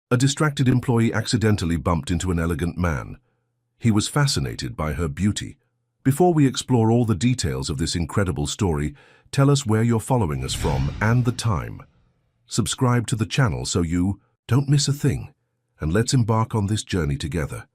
A distracted employee accidentally bumped into an elegant man. He was fascinated by her beauty. Before we explore all the details of this incredible story, tell us where you're following us from and the time. Subscribe to the channel so you don't miss a thing, and let's embark on this journey together.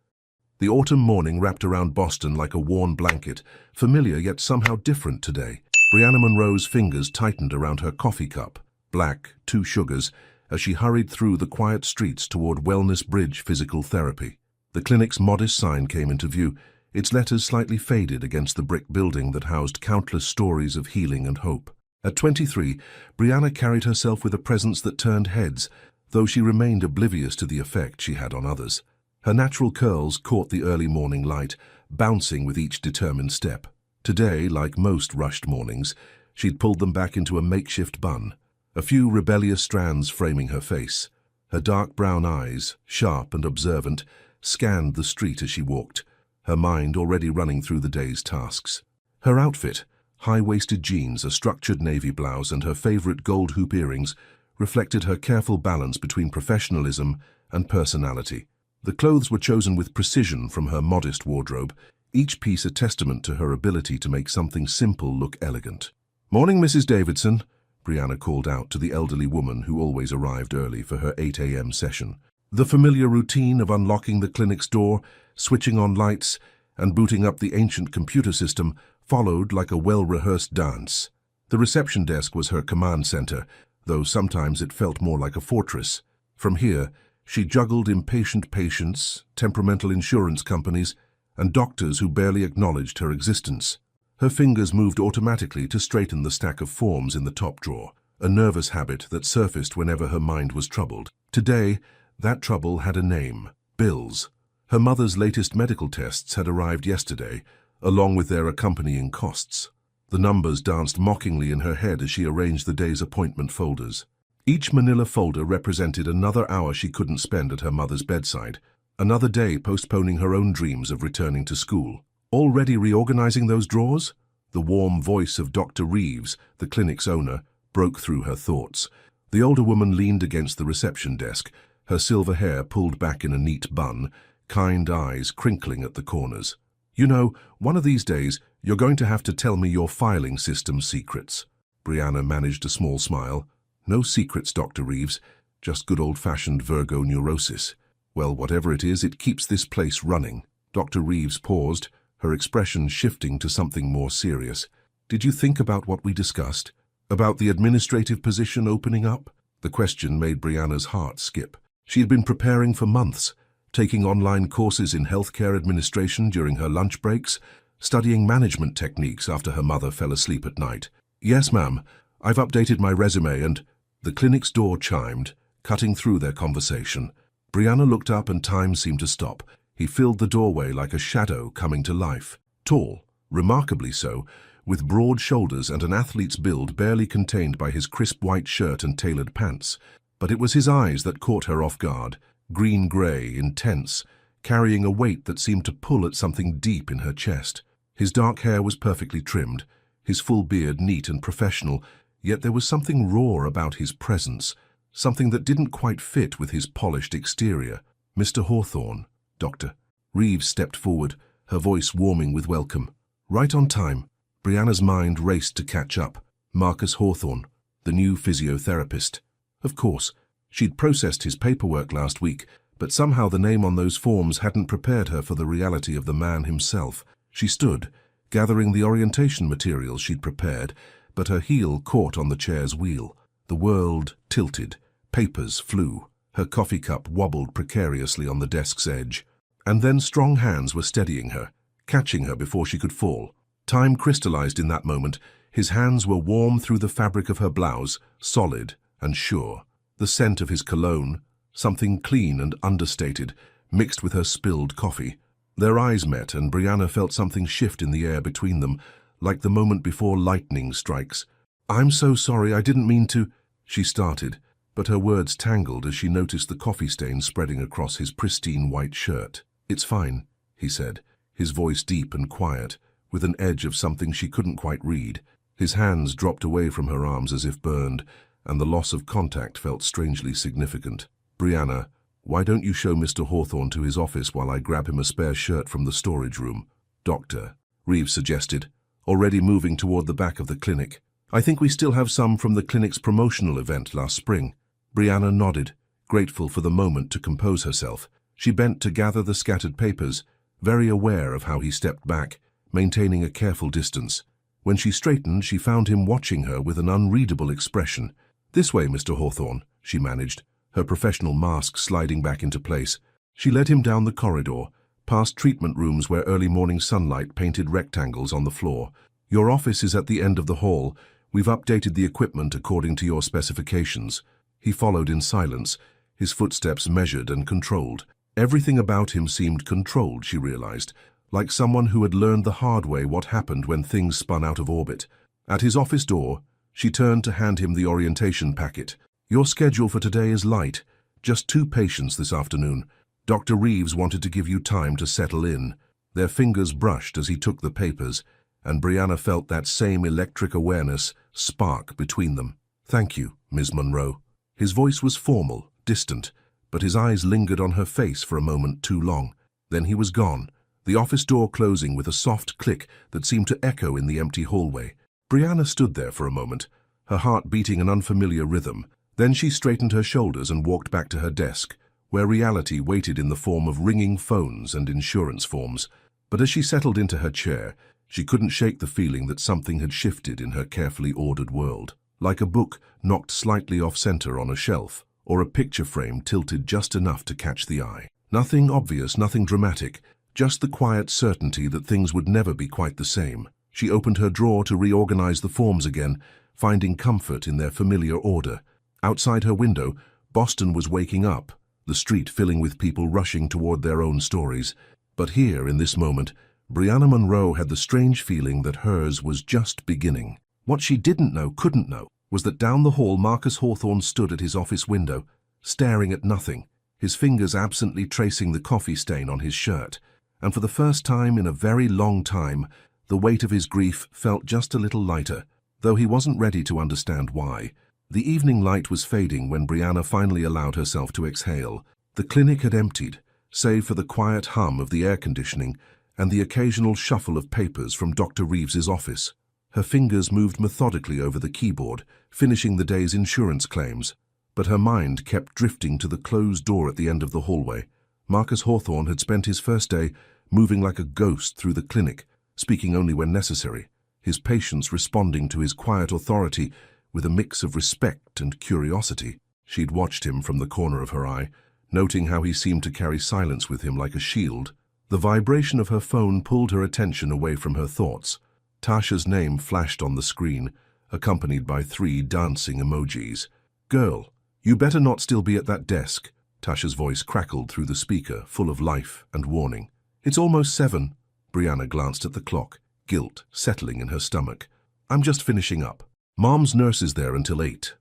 The autumn morning wrapped around Boston like a worn blanket, familiar yet somehow different today. Brianna Monroe's fingers tightened around her coffee cup, black, 2 sugars, as she hurried through the quiet streets toward Wellness Bridge Physical Therapy. The clinic's modest sign came into view, its letters slightly faded against the brick building that housed countless stories of healing and hope. At 23, Brianna carried herself with a presence that turned heads, though she remained oblivious to the effect she had on others. Her natural curls caught the early morning light, bouncing with each determined step. Today, like most rushed mornings, she'd pulled them back into a makeshift bun, a few rebellious strands framing her face. Her dark brown eyes, sharp and observant, scanned the street as she walked, her mind already running through the day's tasks. Her outfit, high-waisted jeans, a structured navy blouse, and her favorite gold hoop earrings, reflected her careful balance between professionalism and personality. The clothes were chosen with precision from her modest wardrobe, each piece a testament to her ability to make something simple look elegant. "Morning, Mrs. Davidson," Brianna called out to the elderly woman who always arrived early for her 8 a.m. session. The familiar routine of unlocking the clinic's door, switching on lights, and booting up the ancient computer system followed like a well-rehearsed dance. The reception desk was her command center, though sometimes it felt more like a fortress. From here, she juggled impatient patients, temperamental insurance companies, and doctors who barely acknowledged her existence. Her fingers moved automatically to straighten the stack of forms in the top drawer, a nervous habit that surfaced whenever her mind was troubled. Today, that trouble had a name: bills. Her mother's latest medical tests had arrived yesterday, along with their accompanying costs. The numbers danced mockingly in her head as she arranged the day's appointment folders. Each manila folder represented another hour she couldn't spend at her mother's bedside, another day postponing her own dreams of returning to school. Already reorganizing those drawers? The warm voice of Dr. Reeves, the clinic's owner, broke through her thoughts. The older woman leaned against the reception desk, her silver hair pulled back in a neat bun, kind eyes crinkling at the corners. "You know, one of these days, you're going to have to tell me your filing system secrets." Brianna managed a small smile. "No secrets, Dr. Reeves, just good old-fashioned Virgo neurosis. Well, whatever it is, it keeps this place running." Dr. Reeves paused, her expression shifting to something more serious. "Did you think about what we discussed? About the administrative position opening up?" The question made Brianna's heart skip. She had been preparing for months, taking online courses in healthcare administration during her lunch breaks, studying management techniques after her mother fell asleep at night. "Yes, ma'am. I've updated my resume and—" The clinic's door chimed, cutting through their conversation. Brianna looked up and time seemed to stop. He filled the doorway like a shadow coming to life. Tall, remarkably so, with broad shoulders and an athlete's build barely contained by his crisp white shirt and tailored pants. But it was his eyes that caught her off guard, green-gray, intense, carrying a weight that seemed to pull at something deep in her chest. His dark hair was perfectly trimmed, his full beard neat and professional, yet there was something raw about his presence, something that didn't quite fit with his polished exterior. "Mr. Hawthorne, Doctor." Reeves stepped forward, her voice warming with welcome. Right on time. Brianna's mind raced to catch up. Marcus Hawthorne, the new physiotherapist. Of course, she'd processed his paperwork last week, but somehow the name on those forms hadn't prepared her for the reality of the man himself. She stood, gathering the orientation materials she'd prepared, but her heel caught on the chair's wheel. The world tilted, papers flew, her coffee cup wobbled precariously on the desk's edge. And then strong hands were steadying her, catching her before she could fall. Time crystallized in that moment. His hands were warm through the fabric of her blouse, solid and sure. The scent of his cologne, something clean and understated, mixed with her spilled coffee. Their eyes met, and Brianna felt something shift in the air between them, like the moment before lightning strikes. "I'm so sorry, I didn't mean to—" she started, but her words tangled as she noticed the coffee stains spreading across his pristine white shirt. "It's fine," he said, his voice deep and quiet, with an edge of something she couldn't quite read. His hands dropped away from her arms as if burned, and the loss of contact felt strangely significant. "Brianna, Why don't you show Mr. Hawthorne to his office while I grab him a spare shirt from the storage room? Doctor, Reeves suggested, already moving toward the back of the clinic. I think we still have some from the clinic's promotional event last spring. Brianna nodded, grateful for the moment to compose herself. She bent to gather the scattered papers, very aware of how he stepped back, maintaining a careful distance. When she straightened, she found him watching her with an unreadable expression. This way, Mr. Hawthorne, she managed, her professional mask sliding back into place. She led him down the corridor, past treatment rooms where early morning sunlight painted rectangles on the floor. Your office is at the end of the hall. We've updated the equipment according to your specifications. He followed in silence, his footsteps measured and controlled. Everything about him seemed controlled, she realized, like someone who had learned the hard way what happened when things spun out of orbit. At his office door, she turned to hand him the orientation packet. Your schedule for today is light. Just 2 patients this afternoon. Dr. Reeves wanted to give you time to settle in. Their fingers brushed as he took the papers, and Brianna felt that same electric awareness spark between them. Thank you, Ms. Monroe. His voice was formal, distant, but his eyes lingered on her face for a moment too long. Then he was gone, the office door closing with a soft click that seemed to echo in the empty hallway. Brianna stood there for a moment, her heart beating an unfamiliar rhythm. Then she straightened her shoulders and walked back to her desk, where reality waited in the form of ringing phones and insurance forms. But as she settled into her chair, she couldn't shake the feeling that something had shifted in her carefully ordered world, like a book knocked slightly off-center on a shelf, or a picture frame tilted just enough to catch the eye. Nothing obvious, nothing dramatic, just the quiet certainty that things would never be quite the same. She opened her drawer to reorganize the forms again, finding comfort in their familiar order. Outside her window, Boston was waking up, the street filling with people rushing toward their own stories. But here, in this moment, Brianna Monroe had the strange feeling that hers was just beginning. What she didn't know, couldn't know, was that down the hall Marcus Hawthorne stood at his office window, staring at nothing, his fingers absently tracing the coffee stain on his shirt. And for the first time in a very long time, the weight of his grief felt just a little lighter, though he wasn't ready to understand why. The evening light was fading when Brianna finally allowed herself to exhale. The clinic had emptied, save for the quiet hum of the air conditioning and the occasional shuffle of papers from Dr. Reeves's office. Her fingers moved methodically over the keyboard, finishing the day's insurance claims, but her mind kept drifting to the closed door at the end of the hallway. Marcus Hawthorne had spent his first day moving like a ghost through the clinic, speaking only when necessary, his patients responding to his quiet authority with a mix of respect and curiosity. She'd watched him from the corner of her eye, noting how he seemed to carry silence with him like a shield. The vibration of her phone pulled her attention away from her thoughts. Tasha's name flashed on the screen, accompanied by 3 dancing emojis. "Girl, you better not still be at that desk." Tasha's voice crackled through the speaker, full of life and warning. "It's almost 7. Brianna glanced at the clock, guilt settling in her stomach. "I'm just finishing up. Mom's nurse is there until 8.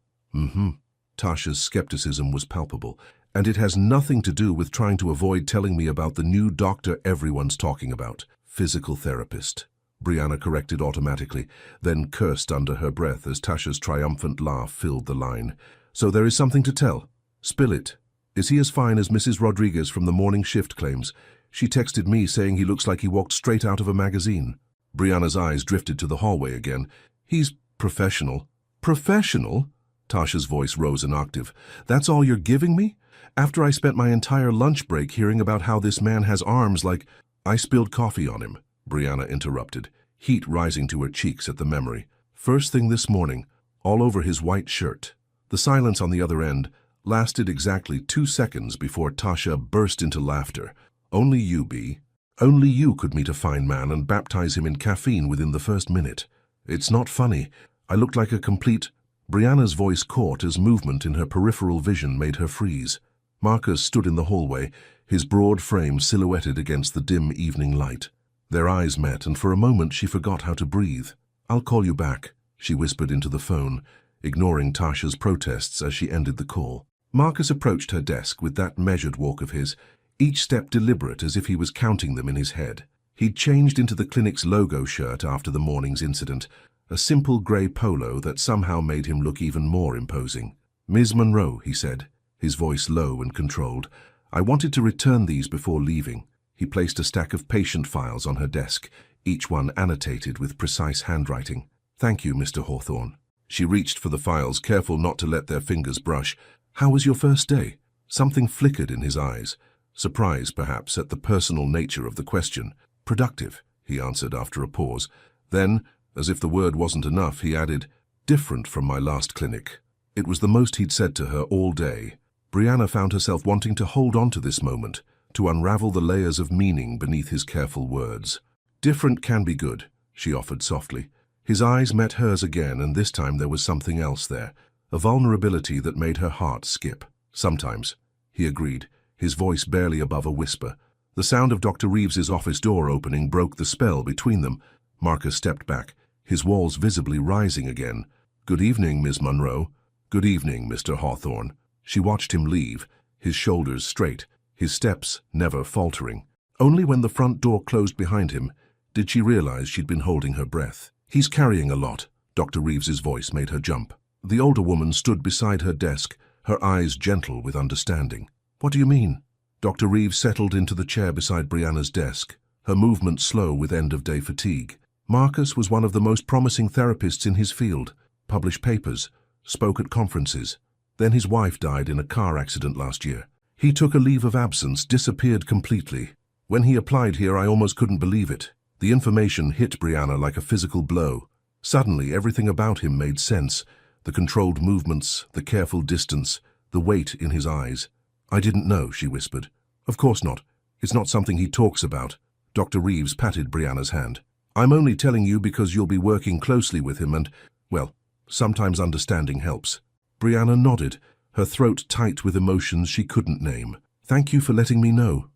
Tasha's skepticism was palpable, and it has nothing to do with trying to avoid telling me about the new doctor everyone's talking about. Physical therapist." Brianna corrected automatically, then cursed under her breath as Tasha's triumphant laugh filled the line. "So there is something to tell. Spill it. Is he as fine as Mrs. Rodriguez from the morning shift claims? She texted me saying he looks like he walked straight out of a magazine." Brianna's eyes drifted to the hallway again. "He's professional." "Professional?" Tasha's voice rose an octave. "That's all you're giving me? After I spent my entire lunch break hearing about how this man has arms like—" "I spilled coffee on him," Brianna interrupted, heat rising to her cheeks at the memory. "First thing this morning, all over his white shirt." The silence on the other end lasted exactly 2 seconds before Tasha burst into laughter. "Only you, B. Only you could meet a fine man and baptize him in caffeine within the first minute. It's not funny. I looked like a complete—" Brianna's voice caught as movement in her peripheral vision made her freeze. Marcus stood in the hallway, his broad frame silhouetted against the dim evening light. Their eyes met, and for a moment she forgot how to breathe. "I'll call you back," she whispered into the phone, ignoring Tasha's protests as she ended the call. Marcus approached her desk with that measured walk of his, each step deliberate as if he was counting them in his head. He'd changed into the clinic's logo shirt after the morning's incident, a simple grey polo that somehow made him look even more imposing. "Ms. Monroe," he said, his voice low and controlled, I wanted to return these before leaving. He placed a stack of patient files on her desk, each one annotated with precise handwriting. Thank you, Mr. Hawthorne. She reached for the files, careful not to let their fingers brush. How was your first day? Something flickered in his eyes. Surprise, perhaps, at the personal nature of the question. Productive, he answered after a pause. Then, as if the word wasn't enough, he added, different from my last clinic. It was the most he'd said to her all day. Brianna found herself wanting to hold on to this moment, to unravel the layers of meaning beneath his careful words. Different can be good, she offered softly. His eyes met hers again, and this time there was something else there, a vulnerability that made her heart skip. Sometimes, he agreed, his voice barely above a whisper. The sound of Dr. Reeves's office door opening broke the spell between them. Marcus stepped back, his walls visibly rising again. Good evening, Miss Munro. Good evening, Mr. Hawthorne. She watched him leave, his shoulders straight, his steps never faltering. Only when the front door closed behind him did she realize she'd been holding her breath. He's carrying a lot. Dr. Reeves's voice made her jump. The older woman stood beside her desk, her eyes gentle with understanding. What do you mean? Dr. Reeves settled into the chair beside Brianna's desk, her movement slow with end-of-day fatigue. Marcus was one of the most promising therapists in his field, published papers, spoke at conferences. Then his wife died in a car accident last year. He took a leave of absence, disappeared completely. When he applied here, I almost couldn't believe it. The information hit Brianna like a physical blow. Suddenly, everything about him made sense. The controlled movements, the careful distance, the weight in his eyes. I didn't know, she whispered. Of course not. It's not something he talks about. Dr. Reeves patted Brianna's hand. I'm only telling you because you'll be working closely with him and, well, sometimes understanding helps. Brianna nodded, her throat tight with emotions she couldn't name. Thank you for letting me know.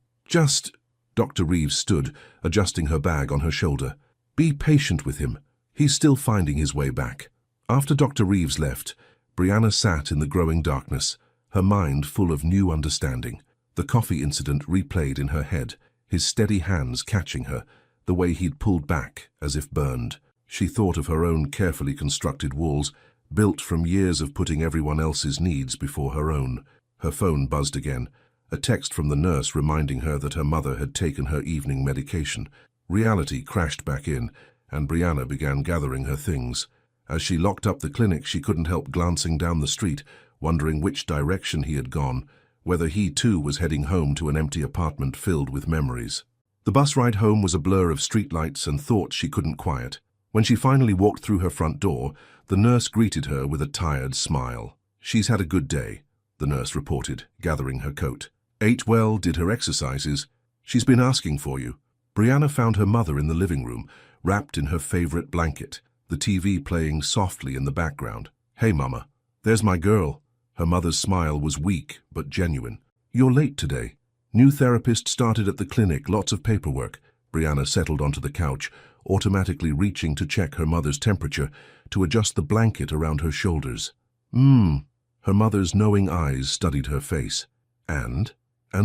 Dr. Reeves stood, adjusting her bag on her shoulder. Be patient with him. He's still finding his way back. After Dr. Reeves left, Brianna sat in the growing darkness, her mind full of new understanding. The coffee incident replayed in her head, his steady hands catching her, the way he'd pulled back as if burned. She thought of her own carefully constructed walls, built from years of putting everyone else's needs before her own. Her phone buzzed again, a text from the nurse reminding her that her mother had taken her evening medication. Reality crashed back in, and Brianna began gathering her things. As she locked up the clinic, she couldn't help glancing down the street, wondering which direction he had gone, whether he too was heading home to an empty apartment filled with memories. The bus ride home was a blur of streetlights and thoughts she couldn't quiet. When she finally walked through her front door, the nurse greeted her with a tired smile. She's had a good day, the nurse reported, gathering her coat. Ate well, did her exercises. She's been asking for you. Brianna found her mother in the living room, wrapped in her favorite blanket, the TV playing softly in the background. Hey, Mama. There's my girl. Her mother's smile was weak but genuine. You're late today. New therapist started at the clinic, lots of paperwork. Brianna settled onto the couch, automatically reaching to check her mother's temperature, to adjust the blanket around her shoulders. Her mother's knowing eyes studied her face. And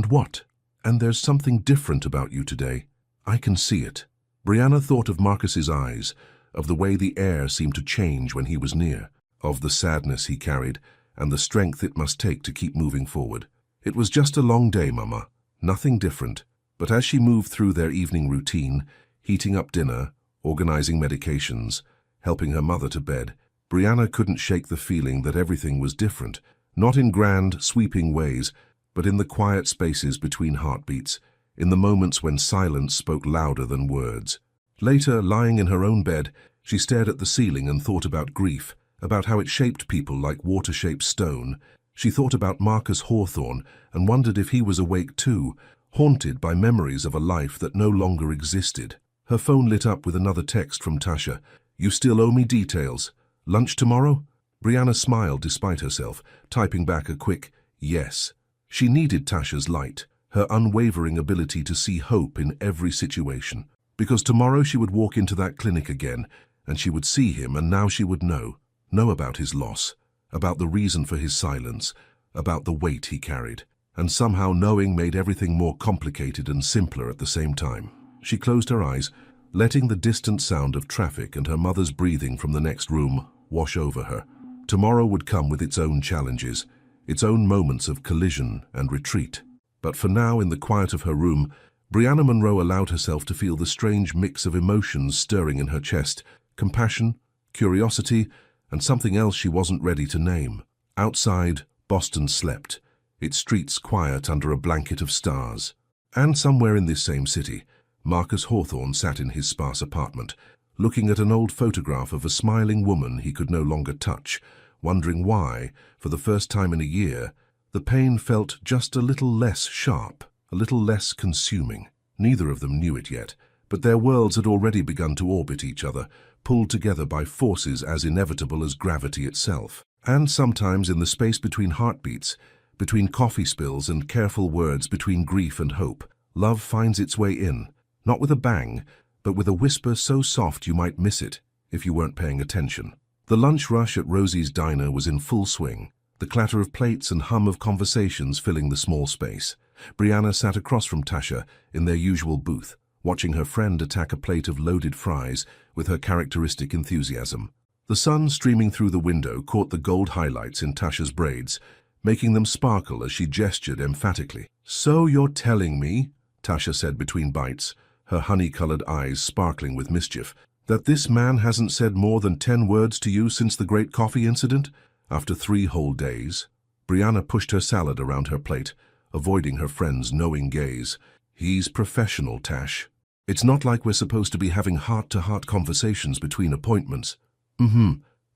what? And there's something different about you today. I can see it. Brianna thought of Marcus's eyes, of the way the air seemed to change when he was near, of the sadness he carried, and the strength it must take to keep moving forward. It was just a long day, Mama. Nothing different. But as she moved through their evening routine, heating up dinner, organizing medications, helping her mother to bed, Brianna couldn't shake the feeling that everything was different, not in grand, sweeping ways, but in the quiet spaces between heartbeats, in the moments when silence spoke louder than words. Later, lying in her own bed, she stared at the ceiling and thought about grief, about how it shaped people like water-shaped stone. She thought about Marcus Hawthorne and wondered if he was awake too, haunted by memories of a life that no longer existed. Her phone lit up with another text from Tasha. You still owe me details. Lunch tomorrow? Brianna smiled despite herself, typing back a quick yes. She needed Tasha's light, her unwavering ability to see hope in every situation. Because tomorrow she would walk into that clinic again, and she would see him, and now she would know about his loss, about the reason for his silence, about the weight he carried. And somehow knowing made everything more complicated and simpler at the same time. She closed her eyes, letting the distant sound of traffic and her mother's breathing from the next room wash over her. Tomorrow would come with its own challenges, its own moments of collision and retreat. But for now, in the quiet of her room, Brianna Monroe allowed herself to feel the strange mix of emotions stirring in her chest: compassion, curiosity, and something else she wasn't ready to name. Outside, Boston slept, its streets quiet under a blanket of stars. And somewhere in this same city, Marcus Hawthorne sat in his sparse apartment, looking at an old photograph of a smiling woman he could no longer touch, wondering why, for the first time in a year, the pain felt just a little less sharp, a little less consuming. Neither of them knew it yet, but their worlds had already begun to orbit each other, pulled together by forces as inevitable as gravity itself. And sometimes in the space between heartbeats, between coffee spills and careful words, between grief and hope, love finds its way in, not with a bang, but with a whisper so soft you might miss it if you weren't paying attention. The lunch rush at Rosie's diner was in full swing, the clatter of plates and hum of conversations filling the small space. Brianna sat across from Tasha in their usual booth, watching her friend attack a plate of loaded fries with her characteristic enthusiasm. The sun streaming through the window caught the gold highlights in Tasha's braids, making them sparkle as she gestured emphatically. "So you're telling me," Tasha said between bites, her honey-colored eyes sparkling with mischief, "that this man hasn't said more than 10 words to you since the great coffee incident? After 3 whole days?" Brianna pushed her salad around her plate, avoiding her friend's knowing gaze. "He's professional, Tash. It's not like we're supposed to be having heart-to-heart conversations between appointments."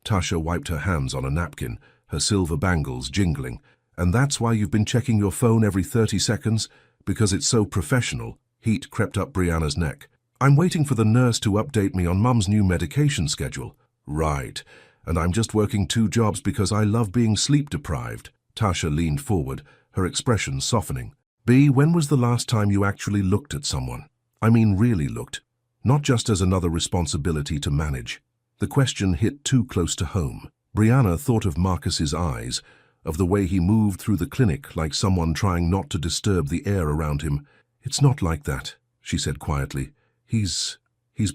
Tasha wiped her hands on a napkin, her silver bangles jingling. "And that's why you've been checking your phone every 30 seconds? Because it's so professional." Heat crept up Brianna's neck. "I'm waiting for the nurse to update me on Mum's new medication schedule." "Right. And I'm just working 2 jobs because I love being sleep-deprived." Tasha leaned forward, her expression softening. "B, when was the last time you actually looked at someone? I mean really looked. Not just as another responsibility to manage." The question hit too close to home. Brianna thought of Marcus's eyes, of the way he moved through the clinic like someone trying not to disturb the air around him. "It's not like that," she said quietly. He's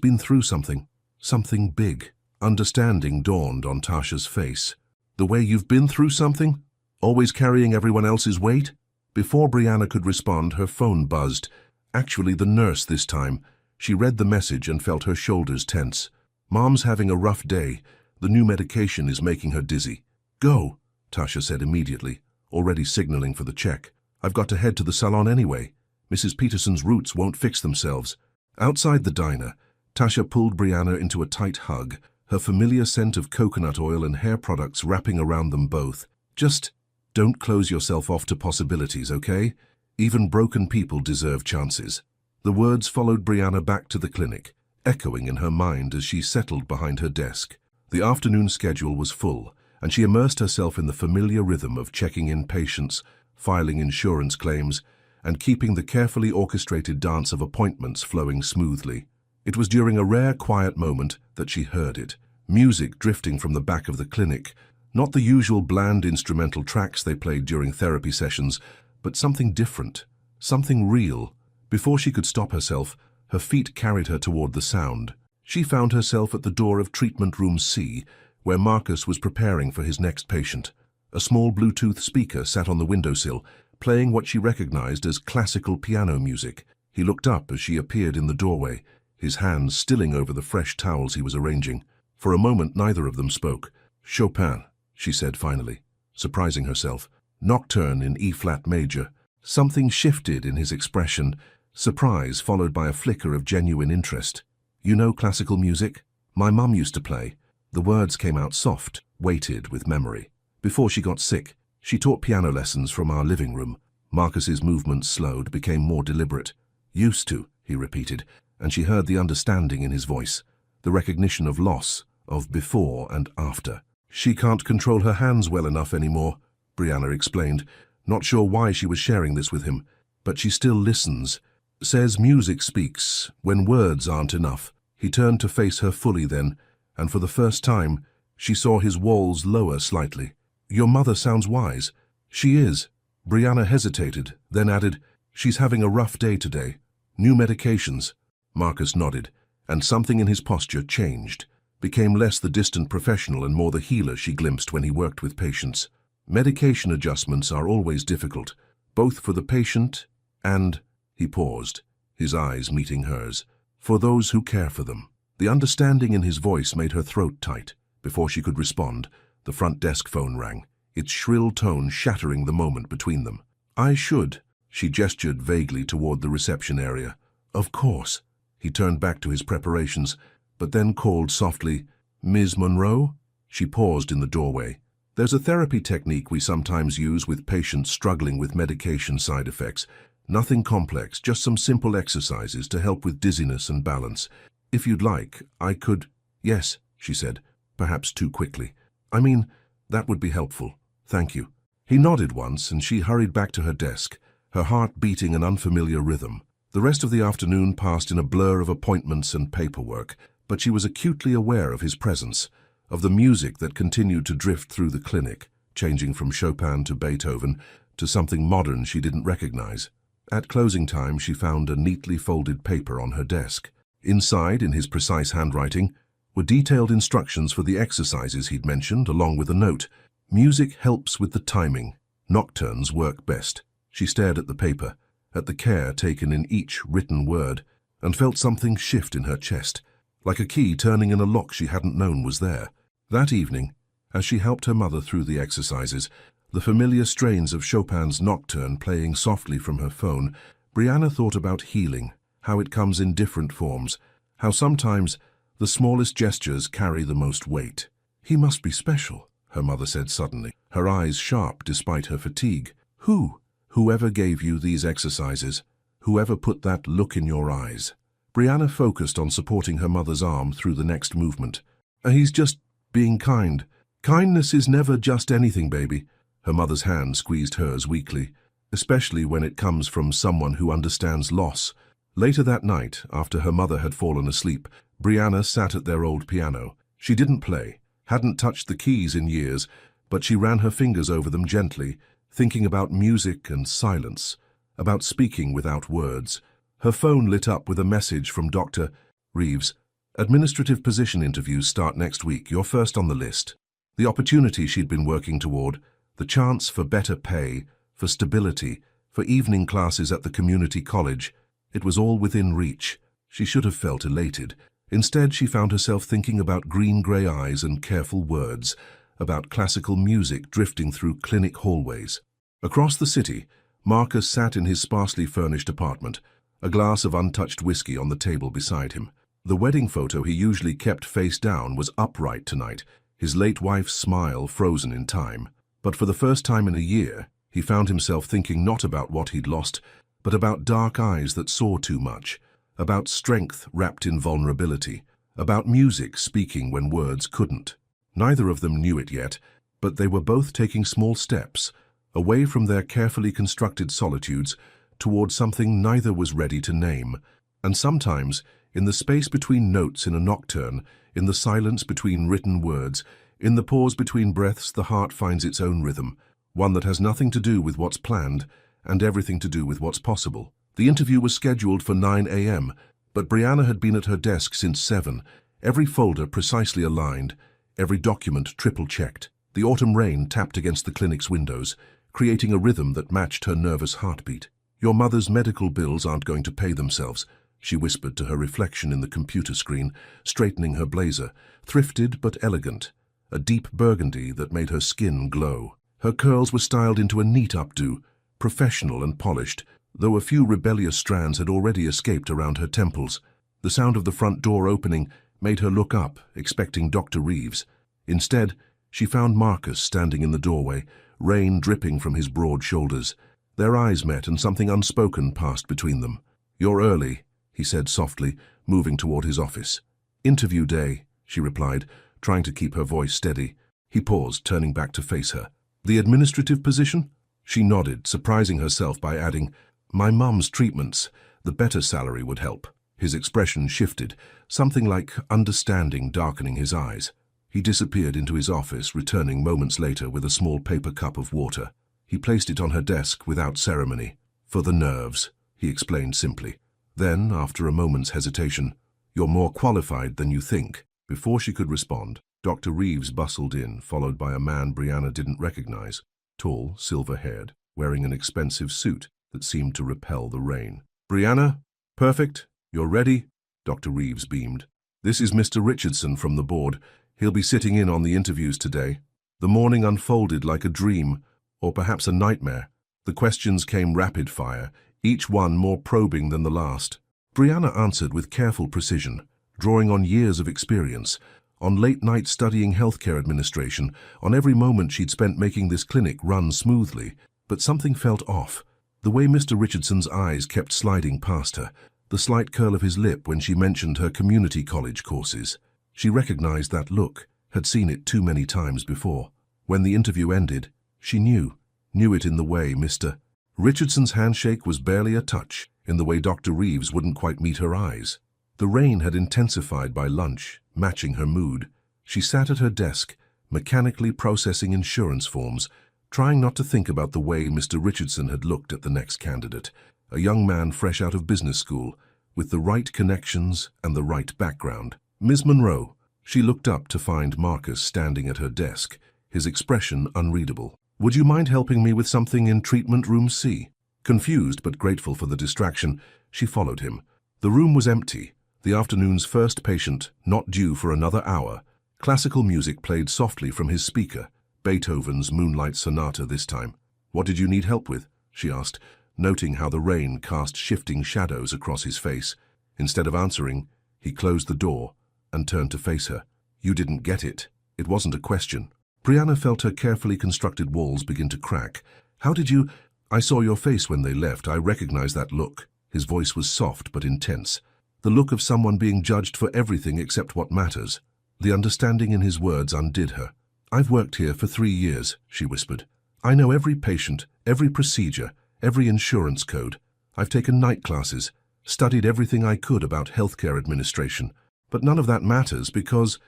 been through something big." Understanding dawned on Tasha's face. "The way you've been through something? Always carrying everyone else's weight?" Before Brianna could respond, her phone buzzed. Actually, the nurse this time. She read the message and felt her shoulders tense. "Mom's having a rough day. The new medication is making her dizzy." "Go," Tasha said immediately, already signaling for the check. "I've got to head to the salon anyway. Mrs. Peterson's roots won't fix themselves." Outside the diner, Tasha pulled Brianna into a tight hug, her familiar scent of coconut oil and hair products wrapping around them both. "Just don't close yourself off to possibilities, okay? Even broken people deserve chances." The words followed Brianna back to the clinic, echoing in her mind as she settled behind her desk. The afternoon schedule was full, and she immersed herself in the familiar rhythm of checking in patients, filing insurance claims, and keeping the carefully orchestrated dance of appointments flowing smoothly. It was during a rare quiet moment that she heard it. Music drifting from the back of the clinic, not the usual bland instrumental tracks they played during therapy sessions, but something different, something real. Before she could stop herself, her feet carried her toward the sound. She found herself at the door of Treatment Room C, where Marcus was preparing for his next patient. A small Bluetooth speaker sat on the windowsill, playing what she recognized as classical piano music. He looked up as she appeared in the doorway, his hands stilling over the fresh towels he was arranging. For a moment, neither of them spoke. "Chopin," she said finally, surprising herself. "Nocturne in E-flat major." Something shifted in his expression, surprise followed by a flicker of genuine interest. "You know classical music? My mum used to play." The words came out soft, weighted with memory. "Before she got sick, she taught piano lessons from our living room." Marcus's movements slowed, became more deliberate. "Used to," he repeated, and she heard the understanding in his voice, the recognition of loss, of before and after. "She can't control her hands well enough anymore," Brianna explained, not sure why she was sharing this with him. "But she still listens. Says music speaks when words aren't enough." He turned to face her fully then, and for the first time, she saw his walls lower slightly. "Your mother sounds wise." "She is." Brianna hesitated, then added, "She's having a rough day today. New medications." Marcus nodded, and something in his posture changed, became less the distant professional and more the healer she glimpsed when he worked with patients. "Medication adjustments are always difficult, both for the patient and, he paused, his eyes meeting hers, for those who care for them. The understanding in his voice made her throat tight. Before she could respond, the front desk phone rang, its shrill tone shattering the moment between them. I should, she gestured vaguely toward the reception area. Of course. He turned back to his preparations, but then called softly, Ms. Monroe? She paused in the doorway. There's a therapy technique we sometimes use with patients struggling with medication side effects. Nothing complex, just some simple exercises to help with dizziness and balance. If you'd like, I could... Yes, she said, perhaps too quickly. I mean, that would be helpful. Thank you. He nodded once, and she hurried back to her desk, her heart beating an unfamiliar rhythm. The rest of the afternoon passed in a blur of appointments and paperwork, but she was acutely aware of his presence, of the music that continued to drift through the clinic, changing from Chopin to Beethoven to something modern she didn't recognize. At closing time, she found a neatly folded paper on her desk. Inside, in his precise handwriting, were detailed instructions for the exercises he'd mentioned, along with a note. Music helps with the timing. Nocturnes work best. She stared at the paper, at the care taken in each written word, and felt something shift in her chest, like a key turning in a lock she hadn't known was there. That evening, as she helped her mother through the exercises, the familiar strains of Chopin's Nocturne playing softly from her phone, Brianna thought about healing, how it comes in different forms, how sometimes the smallest gestures carry the most weight. He must be special, her mother said suddenly, her eyes sharp despite her fatigue. Who? Whoever gave you these exercises, whoever put that look in your eyes. Brianna focused on supporting her mother's arm through the next movement. He's just being kind. Kindness is never just anything, baby. Her mother's hand squeezed hers weakly, especially when it comes from someone who understands loss. Later that night, after her mother had fallen asleep, Brianna sat at their old piano. She didn't play, hadn't touched the keys in years, but she ran her fingers over them gently, thinking about music and silence, about speaking without words. Her phone lit up with a message from Dr. Reeves. Administrative position interviews start next week. You're first on the list. The opportunity she'd been working toward, the chance for better pay, for stability, for evening classes at the community college, it was all within reach. She should have felt elated. Instead, she found herself thinking about green-gray eyes and careful words, about classical music drifting through clinic hallways. Across the city, Marcus sat in his sparsely furnished apartment, a glass of untouched whiskey on the table beside him. The wedding photo he usually kept face down was upright tonight, his late wife's smile frozen in time. But for the first time in a year, he found himself thinking not about what he'd lost, but about dark eyes that saw too much, about strength wrapped in vulnerability, about music speaking when words couldn't. Neither of them knew it yet, but they were both taking small steps, away from their carefully constructed solitudes, toward something neither was ready to name. And sometimes, in the space between notes in a nocturne, in the silence between written words, in the pause between breaths, the heart finds its own rhythm, one that has nothing to do with what's planned and everything to do with what's possible. The interview was scheduled for 9 a.m., but Brianna had been at her desk since 7, every folder precisely aligned, every document triple-checked. The autumn rain tapped against the clinic's windows, creating a rhythm that matched her nervous heartbeat. Your mother's medical bills aren't going to pay themselves, she whispered to her reflection in the computer screen, straightening her blazer, thrifted but elegant, a deep burgundy that made her skin glow. Her curls were styled into a neat updo, professional and polished, though a few rebellious strands had already escaped around her temples. The sound of the front door opening made her look up, expecting Dr. Reeves. Instead, she found Marcus standing in the doorway, rain dripping from his broad shoulders. Their eyes met and something unspoken passed between them. "You're early," he said softly, moving toward his office. "Interview day," she replied, trying to keep her voice steady. He paused, turning back to face her. "The administrative position?" She nodded, surprising herself by adding, "My mum's treatments. The better salary would help." His expression shifted, something like understanding darkening his eyes. He disappeared into his office, returning moments later with a small paper cup of water. He placed it on her desk without ceremony. "For the nerves," he explained simply. Then, after a moment's hesitation, "You're more qualified than you think." Before she could respond, Dr. Reeves bustled in, followed by a man Brianna didn't recognize, tall, silver-haired. wearing an expensive suit that seemed to repel the rain. "Brianna, perfect. You're ready?" Dr. Reeves beamed. "This is Mr. Richardson from the board. He'll be sitting in on the interviews today." The morning unfolded like a dream, or perhaps a nightmare. The questions came rapid fire, each one more probing than the last. Brianna answered with careful precision, drawing on years of experience, on late nights studying healthcare administration, on every moment she'd spent making this clinic run smoothly. But something felt off. The way Mr. Richardson's eyes kept sliding past her, the slight curl of his lip when she mentioned her community college courses. She recognized that look, had seen it too many times before. When the interview ended, she knew it in the way Mr. Richardson's handshake was barely a touch, in the way Dr. Reeves wouldn't quite meet her eyes. The rain had intensified by lunch, matching her mood. She sat at her desk, mechanically processing insurance forms, trying not to think about the way Mr. Richardson had looked at the next candidate, a young man fresh out of business school, with the right connections and the right background. "Ms. Monroe." She looked up to find Marcus standing at her desk, his expression unreadable. "Would you mind helping me with something in treatment room C?" Confused but grateful for the distraction, she followed him. The room was empty, the afternoon's first patient not due for another hour. Classical music played softly from his speaker, Beethoven's Moonlight Sonata this time. "What did you need help with?" she asked, noting how the rain cast shifting shadows across his face. Instead of answering, he closed the door and turned to face her. "You didn't get it. It wasn't a question." Brianna felt her carefully constructed walls begin to crack. "How did you—" "I saw your face when they left. I recognized that look." His voice was soft but intense. The look of someone being judged for everything except what matters. The understanding in his words undid her. "I've worked here for 3 years," she whispered. "I know every patient, every procedure, every insurance code. I've taken night classes, studied everything I could about healthcare administration. But none of that matters because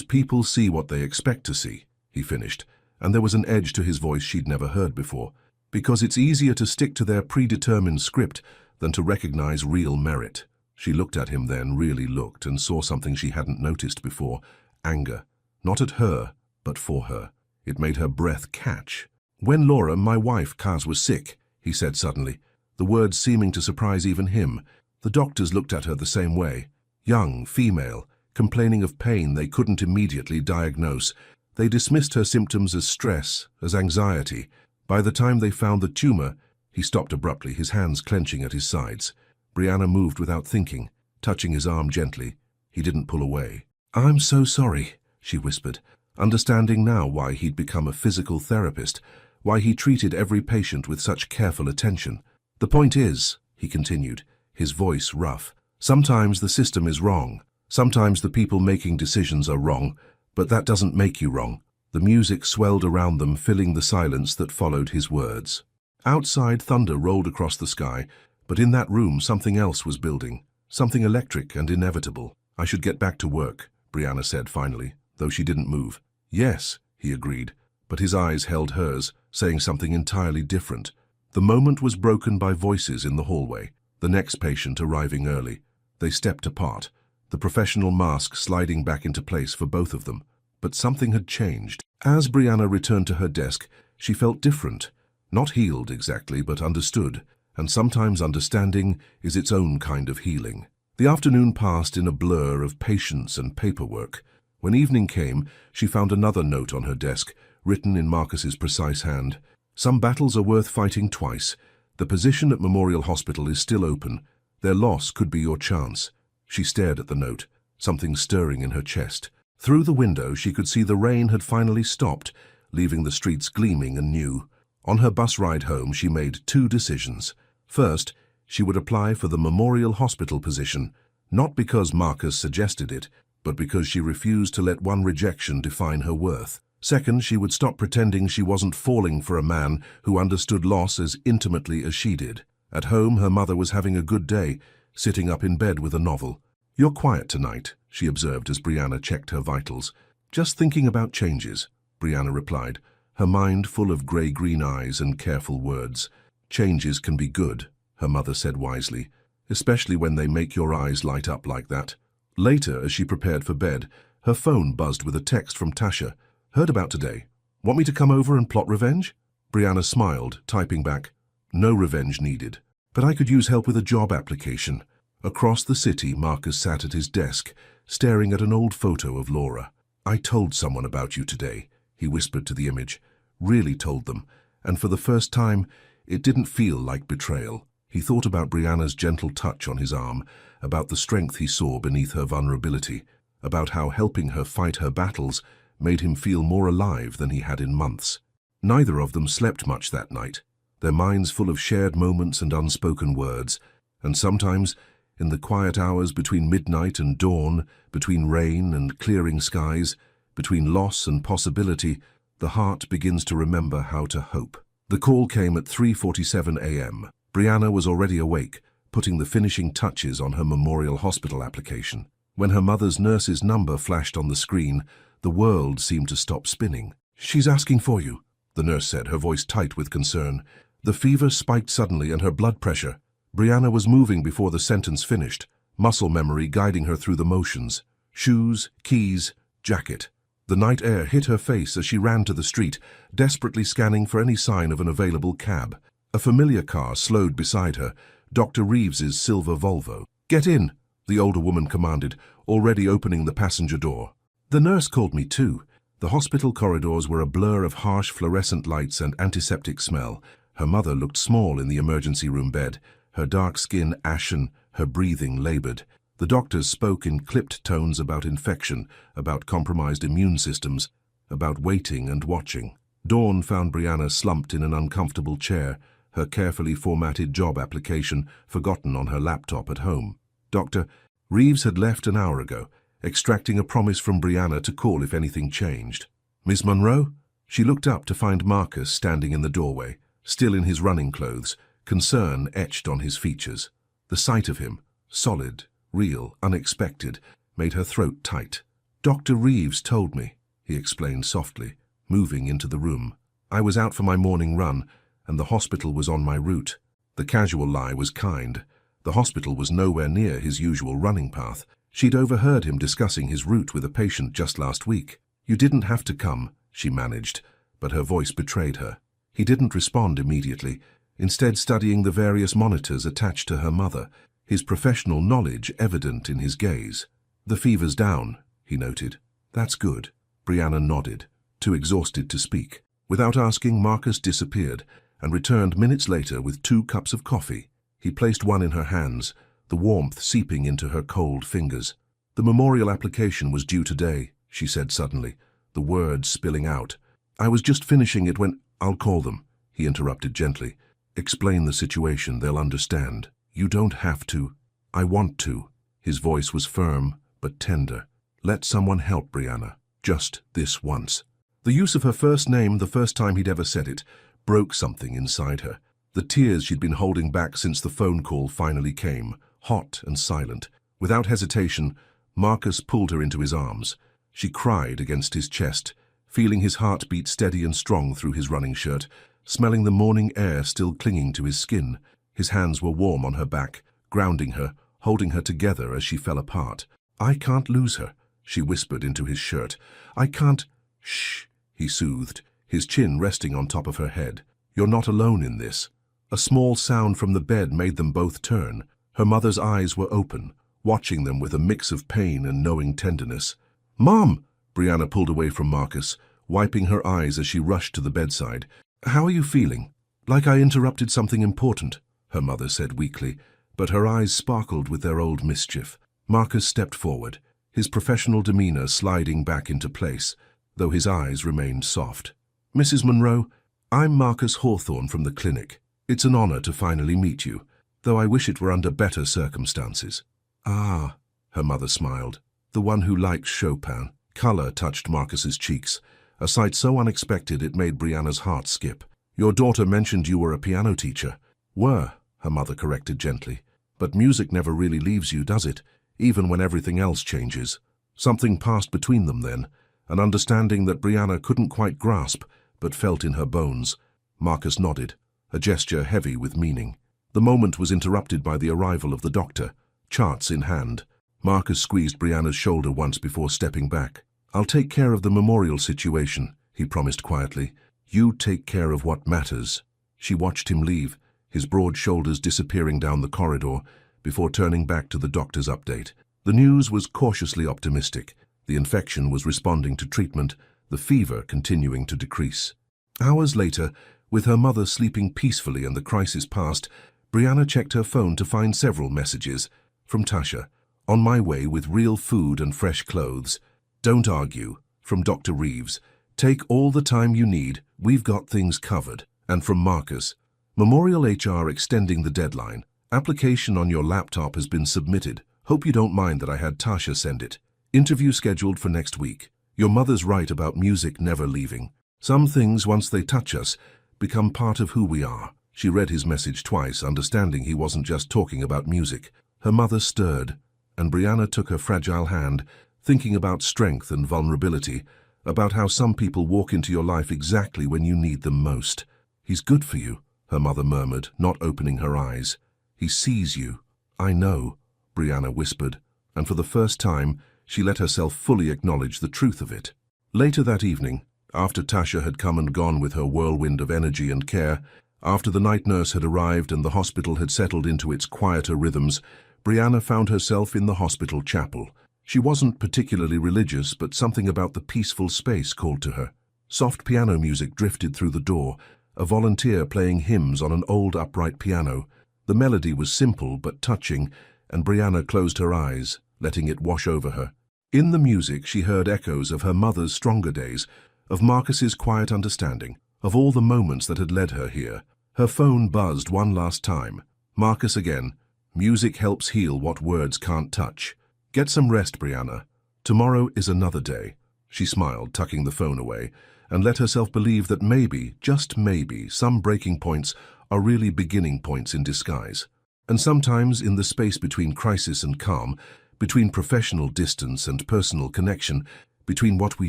people see what they expect to see," he finished, and there was an edge to his voice she'd never heard before. "Because it's easier to stick to their predetermined script than to recognize real merit." She looked at him then, really looked, and saw something she hadn't noticed before. Anger. Not at her, but for her. It made her breath catch. "When Laura, my wife, Kaz, was sick," he said suddenly, the words seeming to surprise even him. The doctors looked at her the same way. Young, female, complaining of pain they couldn't immediately diagnose. They dismissed her symptoms as stress, as anxiety. By the time they found the tumor, he stopped abruptly, his hands clenching at his sides. Brianna moved without thinking, touching his arm gently. He didn't pull away. "I'm so sorry," she whispered, understanding now why he'd become a physical therapist, why he treated every patient with such careful attention. "The point is," he continued, his voice rough, "sometimes the system is wrong. Sometimes the people making decisions are wrong, but that doesn't make you wrong." The music swelled around them, filling the silence that followed his words. Outside, thunder rolled across the sky, but in that room something else was building, something electric and inevitable. "I should get back to work," Brianna said finally, though she didn't move. "Yes," he agreed, but his eyes held hers, saying something entirely different. The moment was broken by voices in the hallway, the next patient arriving early. They stepped apart, the professional mask sliding back into place for both of them. But something had changed. As Brianna returned to her desk, she felt different. Not healed exactly, but understood. And sometimes understanding is its own kind of healing. The afternoon passed in a blur of patience and paperwork. When evening came, she found another note on her desk, written in Marcus's precise hand. "Some battles are worth fighting twice. The position at Memorial Hospital is still open. Their loss could be your chance." She stared at the note, something stirring in her chest. Through the window, she could see the rain had finally stopped, leaving the streets gleaming and new. On her bus ride home, she made 2 decisions. First, she would apply for the Memorial Hospital position, not because Marcus suggested it, but because she refused to let one rejection define her worth. Second, she would stop pretending she wasn't falling for a man who understood loss as intimately as she did. At home, her mother was having a good day, sitting up in bed with a novel. "You're quiet tonight," she observed as Brianna checked her vitals. "Just thinking about changes," Brianna replied, her mind full of grey-green eyes and careful words. "Changes can be good," her mother said wisely, "especially when they make your eyes light up like that." Later, as she prepared for bed, her phone buzzed with a text from Tasha. "Heard about today. Want me to come over and plot revenge?" Brianna smiled, typing back, "No revenge needed. But I could use help with a job application." Across the city, Marcus sat at his desk, staring at an old photo of Laura. "I told someone about you today," he whispered to the image. "Really told them. And for the first time, it didn't feel like betrayal." He thought about Brianna's gentle touch on his arm, about the strength he saw beneath her vulnerability, about how helping her fight her battles made him feel more alive than he had in months. Neither of them slept much that night, their minds full of shared moments and unspoken words, and sometimes, in the quiet hours between midnight and dawn, between rain and clearing skies, between loss and possibility, the heart begins to remember how to hope. The call came at 3:47 a.m. Brianna was already awake, putting the finishing touches on her Memorial Hospital application. When her mother's nurse's number flashed on the screen, the world seemed to stop spinning. "She's asking for you," the nurse said, her voice tight with concern. The fever spiked suddenly and her blood pressure. Brianna was moving before the sentence finished, muscle memory guiding her through the motions. Shoes, keys, jacket. The night air hit her face as she ran to the street, desperately scanning for any sign of an available cab. A familiar car slowed beside her, Dr. Reeves's silver Volvo. "Get in," the older woman commanded, already opening the passenger door. "The nurse called me too." The hospital corridors were a blur of harsh fluorescent lights and antiseptic smell. Her mother looked small in the emergency room bed, her dark skin ashen, her breathing labored. The doctors spoke in clipped tones about infection, about compromised immune systems, about waiting and watching. Dawn found Brianna slumped in an uncomfortable chair, her carefully formatted job application forgotten on her laptop at home. Dr. Reeves had left an hour ago, extracting a promise from Brianna to call if anything changed. "Miss Monroe?" She looked up to find Marcus standing in the doorway, still in his running clothes, concern etched on his features. The sight of him, solid, real, unexpected, made her throat tight. "Dr. Reeves told me," he explained softly, moving into the room. "I was out for my morning run, and the hospital was on my route." The casual lie was kind. The hospital was nowhere near his usual running path. She'd overheard him discussing his route with a patient just last week. "You didn't have to come," she managed, but her voice betrayed her. He didn't respond immediately, instead studying the various monitors attached to her mother, his professional knowledge evident in his gaze. "The fever's down," he noted. "That's good." Brianna nodded, too exhausted to speak. Without asking, Marcus disappeared and returned minutes later with 2 cups of coffee. He placed one in her hands, the warmth seeping into her cold fingers. "The memorial application was due today," she said suddenly, the words spilling out. "I was just finishing it when—" "I'll call them," he interrupted gently. "Explain the situation, they'll understand." "You don't have to." "I want to." His voice was firm, but tender. "Let someone help Brianna, just this once." The use of her first name, the first time he'd ever said it, broke something inside her. The tears she'd been holding back since the phone call finally came, hot and silent. Without hesitation, Marcus pulled her into his arms. She cried against his chest, feeling his heart beat steady and strong through his running shirt, smelling the morning air still clinging to his skin. His hands were warm on her back, grounding her, holding her together as she fell apart. "I can't lose her," she whispered into his shirt. "I can't—" "Shh," he soothed, his chin resting on top of her head. "You're not alone in this." A small sound from the bed made them both turn. Her mother's eyes were open, watching them with a mix of pain and knowing tenderness. "Mom!" Brianna pulled away from Marcus, wiping her eyes as she rushed to the bedside. "How are you feeling?" "Like I interrupted something important," her mother said weakly, but her eyes sparkled with their old mischief. Marcus stepped forward, his professional demeanor sliding back into place, though his eyes remained soft. "Mrs. Monroe, I'm Marcus Hawthorne from the clinic. It's an honor to finally meet you, though I wish it were under better circumstances." "Ah," her mother smiled, "the one who likes Chopin." Color touched Marcus's cheeks, a sight so unexpected it made Brianna's heart skip. "Your daughter mentioned you were a piano teacher." "Were," her mother corrected gently. "But music never really leaves you, does it, even when everything else changes?" Something passed between them then, an understanding that Brianna couldn't quite grasp, but felt in her bones. Marcus nodded, a gesture heavy with meaning. The moment was interrupted by the arrival of the doctor, charts in hand. Marcus squeezed Brianna's shoulder once before stepping back. "I'll take care of the memorial situation," he promised quietly. You take care of what matters." She watched him leave, his broad shoulders disappearing down the corridor, before turning back to the doctor's update. The news was cautiously optimistic. The infection was responding to treatment, the fever continuing to decrease. Hours later, with her mother sleeping peacefully and the crisis past, Brianna checked her phone to find several messages. From Tasha, "On my way with real food and fresh clothes. Don't argue." From Dr. Reeves, "Take all the time you need, we've got things covered." And from Marcus, "Memorial HR extending the deadline. Application on your laptop has been submitted. Hope you don't mind that I had Tasha send it. Interview scheduled for next week. Your mother's right about music never leaving. Some things, once they touch us, become part of who we are." She read his message twice, understanding he wasn't just talking about music. Her mother stirred, and Brianna took her fragile hand, thinking about strength and vulnerability, about how some people walk into your life exactly when you need them most. "He's good for you," her mother murmured, not opening her eyes. "He sees you." "I know," Brianna whispered, and for the first time, she let herself fully acknowledge the truth of it. Later that evening, after Tasha had come and gone with her whirlwind of energy and care, after the night nurse had arrived and the hospital had settled into its quieter rhythms, Brianna found herself in the hospital chapel. She wasn't particularly religious, but something about the peaceful space called to her. Soft piano music drifted through the door, a volunteer playing hymns on an old upright piano. The melody was simple but touching, and Brianna closed her eyes, letting it wash over her. In the music, she heard echoes of her mother's stronger days, of Marcus's quiet understanding, of all the moments that had led her here. Her phone buzzed one last time. Marcus again. "Music helps heal what words can't touch. Get some rest, Brianna. Tomorrow is another day." She smiled, tucking the phone away, and let herself believe that maybe, just maybe, some breaking points are really beginning points in disguise. And sometimes in the space between crisis and calm, between professional distance and personal connection, between what we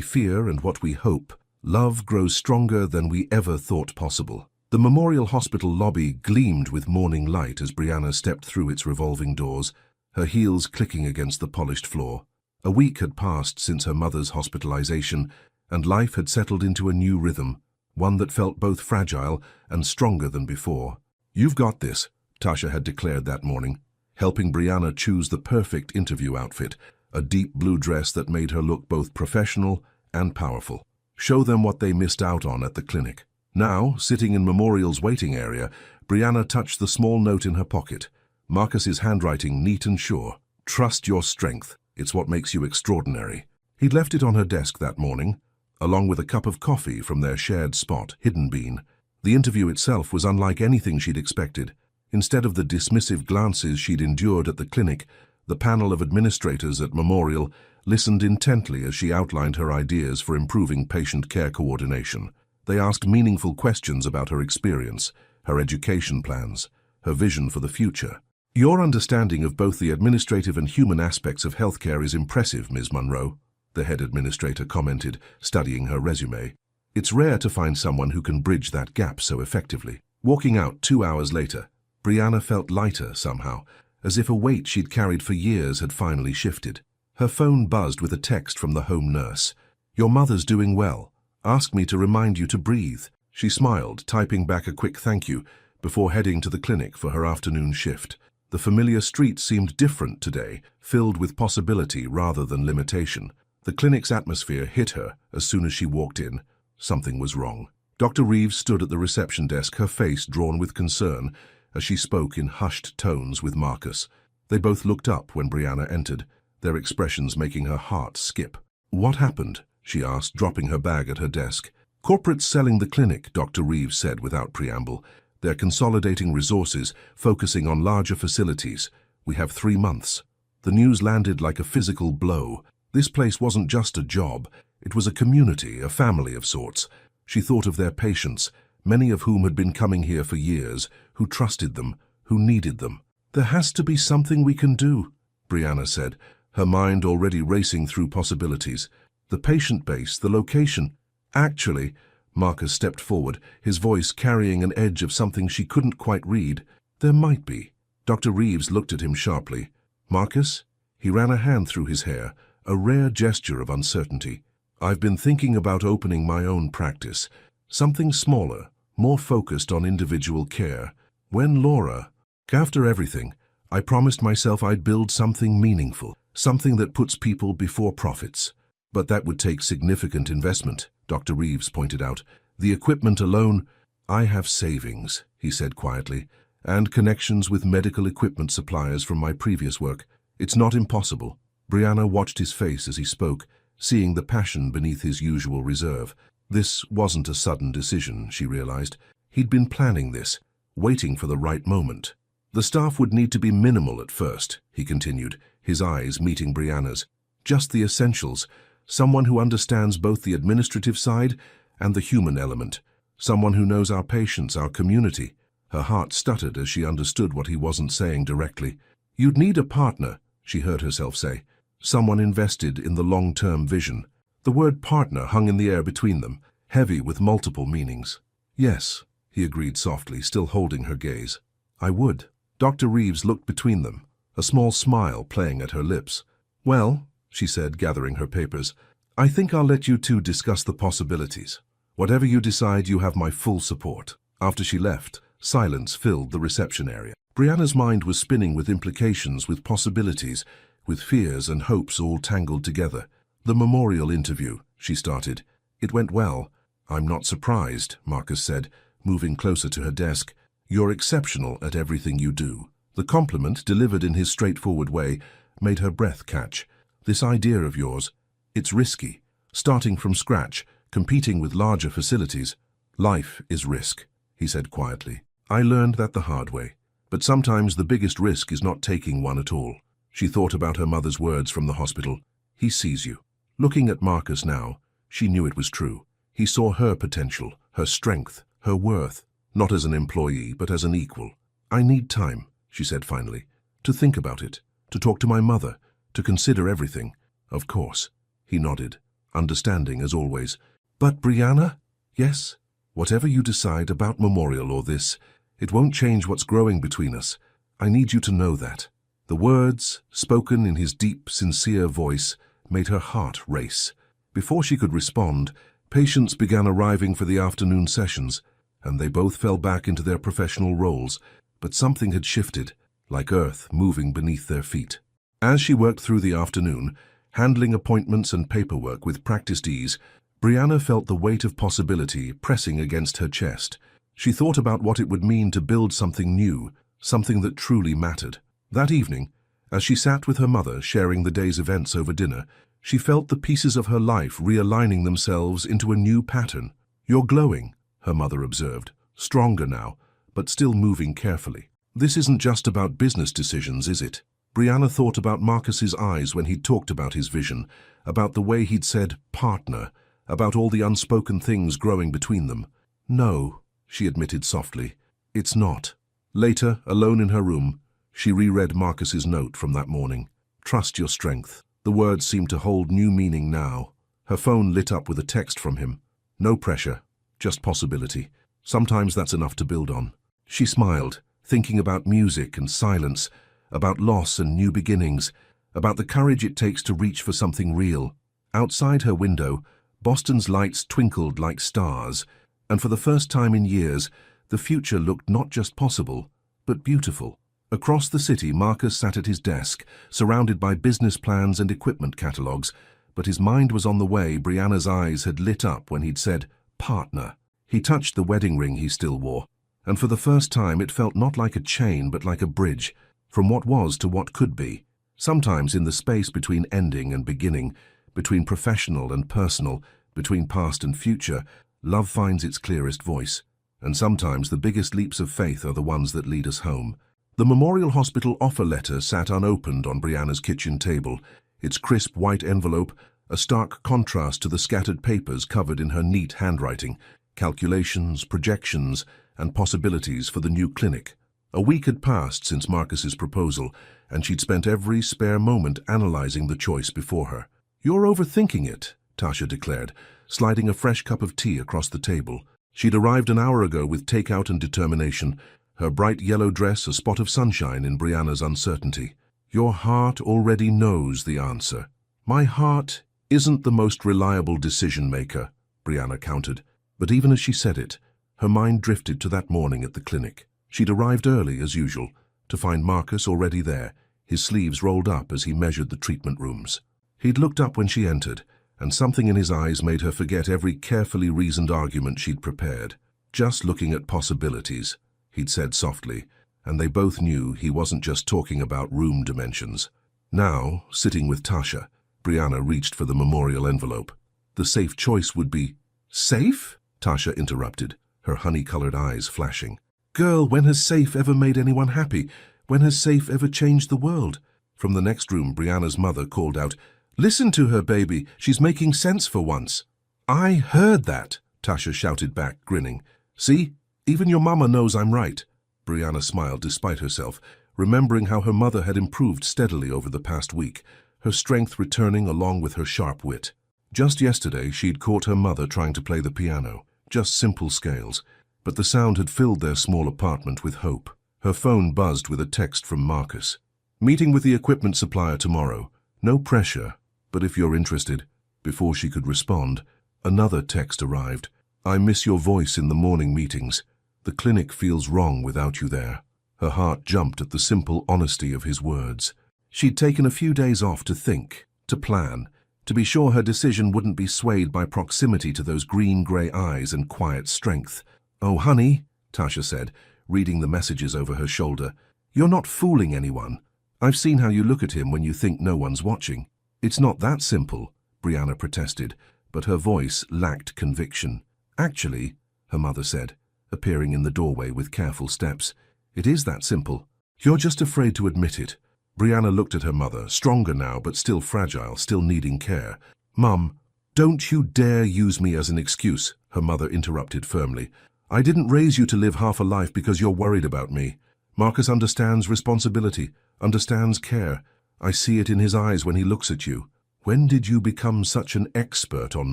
fear and what we hope, love grows stronger than we ever thought possible. The Memorial Hospital lobby gleamed with morning light as Brianna stepped through its revolving doors, her heels clicking against the polished floor. A week had passed since her mother's hospitalization, and life had settled into a new rhythm, one that felt both fragile and stronger than before. "You've got this," Tasha had declared that morning, helping Brianna choose the perfect interview outfit, a deep blue dress that made her look both professional and powerful. Show them what they missed out on at the clinic. Now, sitting in Memorial's waiting area, Brianna touched the small note in her pocket. Marcus's handwriting neat and sure. "Trust your strength. It's what makes you extraordinary." He'd left it on her desk that morning, along with a cup of coffee from their shared spot, Hidden Bean. The interview itself was unlike anything she'd expected. Instead of the dismissive glances she'd endured at the clinic, the panel of administrators at Memorial listened intently as she outlined her ideas for improving patient care coordination. They asked meaningful questions about her experience, her education plans, her vision for the future. "Your understanding of both the administrative and human aspects of healthcare is impressive, Ms. Monroe," the head administrator commented, studying her resume. "It's rare to find someone who can bridge that gap so effectively." Walking out 2 hours later, Brianna felt lighter somehow, as if a weight she'd carried for years had finally shifted. Her phone buzzed with a text from the home nurse. "Your mother's doing well. Ask me to remind you to breathe." She smiled, typing back a quick thank you, before heading to the clinic for her afternoon shift. The familiar street seemed different today, filled with possibility rather than limitation. The clinic's atmosphere hit her as soon as she walked in. Something was wrong. Dr. Reeves stood at the reception desk, her face drawn with concern, as she spoke in hushed tones with Marcus. They both looked up when Brianna entered, their expressions making her heart skip. "What happened?" she asked, dropping her bag at her desk. "Corporate's selling the clinic," Dr. Reeves said without preamble. "They're consolidating resources, focusing on larger facilities. We have 3 months." The news landed like a physical blow. This place wasn't just a job. It was a community, a family of sorts. She thought of their patients, many of whom had been coming here for years, who trusted them, who needed them. "There has to be something we can do," Brianna said, her mind already racing through possibilities. "The patient base, the location." "Actually," Marcus stepped forward, his voice carrying an edge of something she couldn't quite read, "there might be." Dr. Reeves looked at him sharply. "Marcus?" He ran a hand through his hair, a rare gesture of uncertainty. "I've been thinking about opening my own practice. Something smaller, more focused on individual care. When Laura, after everything, I promised myself I'd build something meaningful, something that puts people before profits. But that would take significant investment, Dr. Reeves pointed out. The equipment alone, I have savings, he said quietly, and connections with medical equipment suppliers from my previous work. It's not impossible. Brianna watched his face as he spoke, seeing the passion beneath his usual reserve. This wasn't a sudden decision, she realized. He'd been planning this, waiting for the right moment. The staff would need to be minimal at first, he continued, his eyes meeting Brianna's. Just the essentials, someone who understands both the administrative side and the human element, someone who knows our patients, our community. Her heart stuttered as she understood what he wasn't saying directly. You'd need a partner, she heard herself say, someone invested in the long-term vision. The word partner hung in the air between them, heavy with multiple meanings. Yes, he agreed softly, still holding her gaze. I would. Dr. Reeves looked between them, a small smile playing at her lips. Well, she said, gathering her papers, I think I'll let you two discuss the possibilities. Whatever you decide, you have my full support. After she left, silence filled the reception area. Brianna's mind was spinning with implications, with possibilities, with fears and hopes all tangled together. The memorial interview, she started. It went well. I'm not surprised, Marcus said, moving closer to her desk. You're exceptional at everything you do. The compliment, delivered in his straightforward way, made her breath catch. This idea of yours, it's risky. Starting from scratch, competing with larger facilities. Life is risk, he said quietly. I learned that the hard way. But sometimes the biggest risk is not taking one at all. She thought about her mother's words from the hospital. He sees you. Looking at Marcus now, she knew it was true. He saw her potential, her strength, her worth, not as an employee, but as an equal. I need time, she said finally, to think about it, to talk to my mother, to consider everything. Of course, he nodded, understanding as always. But Brianna? Yes, whatever you decide about Memorial or this, it won't change what's growing between us. I need you to know that. The words, spoken in his deep, sincere voice, made her heart race. Before she could respond, patients began arriving for the afternoon sessions, and they both fell back into their professional roles, but something had shifted, like earth moving beneath their feet. As she worked through the afternoon, handling appointments and paperwork with practiced ease, Brianna felt the weight of possibility pressing against her chest. She thought about what it would mean to build something new, something that truly mattered. That evening, as she sat with her mother sharing the day's events over dinner, she felt the pieces of her life realigning themselves into a new pattern. You're glowing, her mother observed, stronger now, but still moving carefully. This isn't just about business decisions, is it? Brianna thought about Marcus's eyes when he'd talked about his vision, about the way he'd said partner, about all the unspoken things growing between them. No, she admitted softly, it's not. Later, alone in her room, she reread Marcus's note from that morning. Trust your strength. The words seemed to hold new meaning now. Her phone lit up with a text from him. No pressure, just possibility. Sometimes that's enough to build on. She smiled, thinking about music and silence, about loss and new beginnings, about the courage it takes to reach for something real. Outside her window, Boston's lights twinkled like stars, and for the first time in years, the future looked not just possible, but beautiful. Across the city, Marcus sat at his desk, surrounded by business plans and equipment catalogues, but his mind was on the way. Brianna's eyes had lit up when he'd said, partner. He touched the wedding ring he still wore, and for the first time it felt not like a chain but like a bridge, from what was to what could be. Sometimes in the space between ending and beginning, between professional and personal, between past and future, love finds its clearest voice, and sometimes the biggest leaps of faith are the ones that lead us home. The Memorial Hospital offer letter sat unopened on Brianna's kitchen table, its crisp white envelope a stark contrast to the scattered papers covered in her neat handwriting, calculations, projections, and possibilities for the new clinic. A week had passed since Marcus's proposal, and she'd spent every spare moment analyzing the choice before her. You're overthinking it, Tasha declared, sliding a fresh cup of tea across the table. She'd arrived an hour ago with takeout and determination, her bright yellow dress a spot of sunshine in Brianna's uncertainty. Your heart already knows the answer. My heart isn't the most reliable decision-maker, Brianna countered. But even as she said it, her mind drifted to that morning at the clinic. She'd arrived early, as usual, to find Marcus already there, his sleeves rolled up as he measured the treatment rooms. He'd looked up when she entered, and something in his eyes made her forget every carefully reasoned argument she'd prepared. "Just looking at possibilities," he'd said softly, and they both knew he wasn't just talking about room dimensions. Now, sitting with Tasha, Brianna reached for the memorial envelope. The safe choice would be... "Safe?" Tasha interrupted, her honey-colored eyes flashing. "Girl, when has safe ever made anyone happy? When has safe ever changed the world?" From the next room, Brianna's mother called out, "Listen to her, baby. She's making sense for once." "I heard that," Tasha shouted back, grinning. "See? Even your mama knows I'm right." Brianna smiled despite herself, remembering how her mother had improved steadily over the past week, her strength returning along with her sharp wit. Just yesterday, she'd caught her mother trying to play the piano, just simple scales, but the sound had filled their small apartment with hope. Her phone buzzed with a text from Marcus. "Meeting with the equipment supplier tomorrow. No pressure, but if you're interested." Before she could respond, another text arrived. "I miss your voice in the morning meetings. The clinic feels wrong without you there." Her heart jumped at the simple honesty of his words. She'd taken a few days off to think, to plan, to be sure her decision wouldn't be swayed by proximity to those green-grey eyes and quiet strength. "Oh, honey," Tasha said, reading the messages over her shoulder, "you're not fooling anyone. I've seen how you look at him when you think no one's watching." "It's not that simple," Brianna protested, but her voice lacked conviction. "Actually," her mother said, appearing in the doorway with careful steps, "it is that simple. You're just afraid to admit it." Brianna looked at her mother, stronger now but still fragile, still needing care. "Mum, don't you dare use me as an excuse," her mother interrupted firmly. "I didn't raise you to live half a life because you're worried about me. Marcus understands responsibility, understands care. I see it in his eyes when he looks at you." "When did you become such an expert on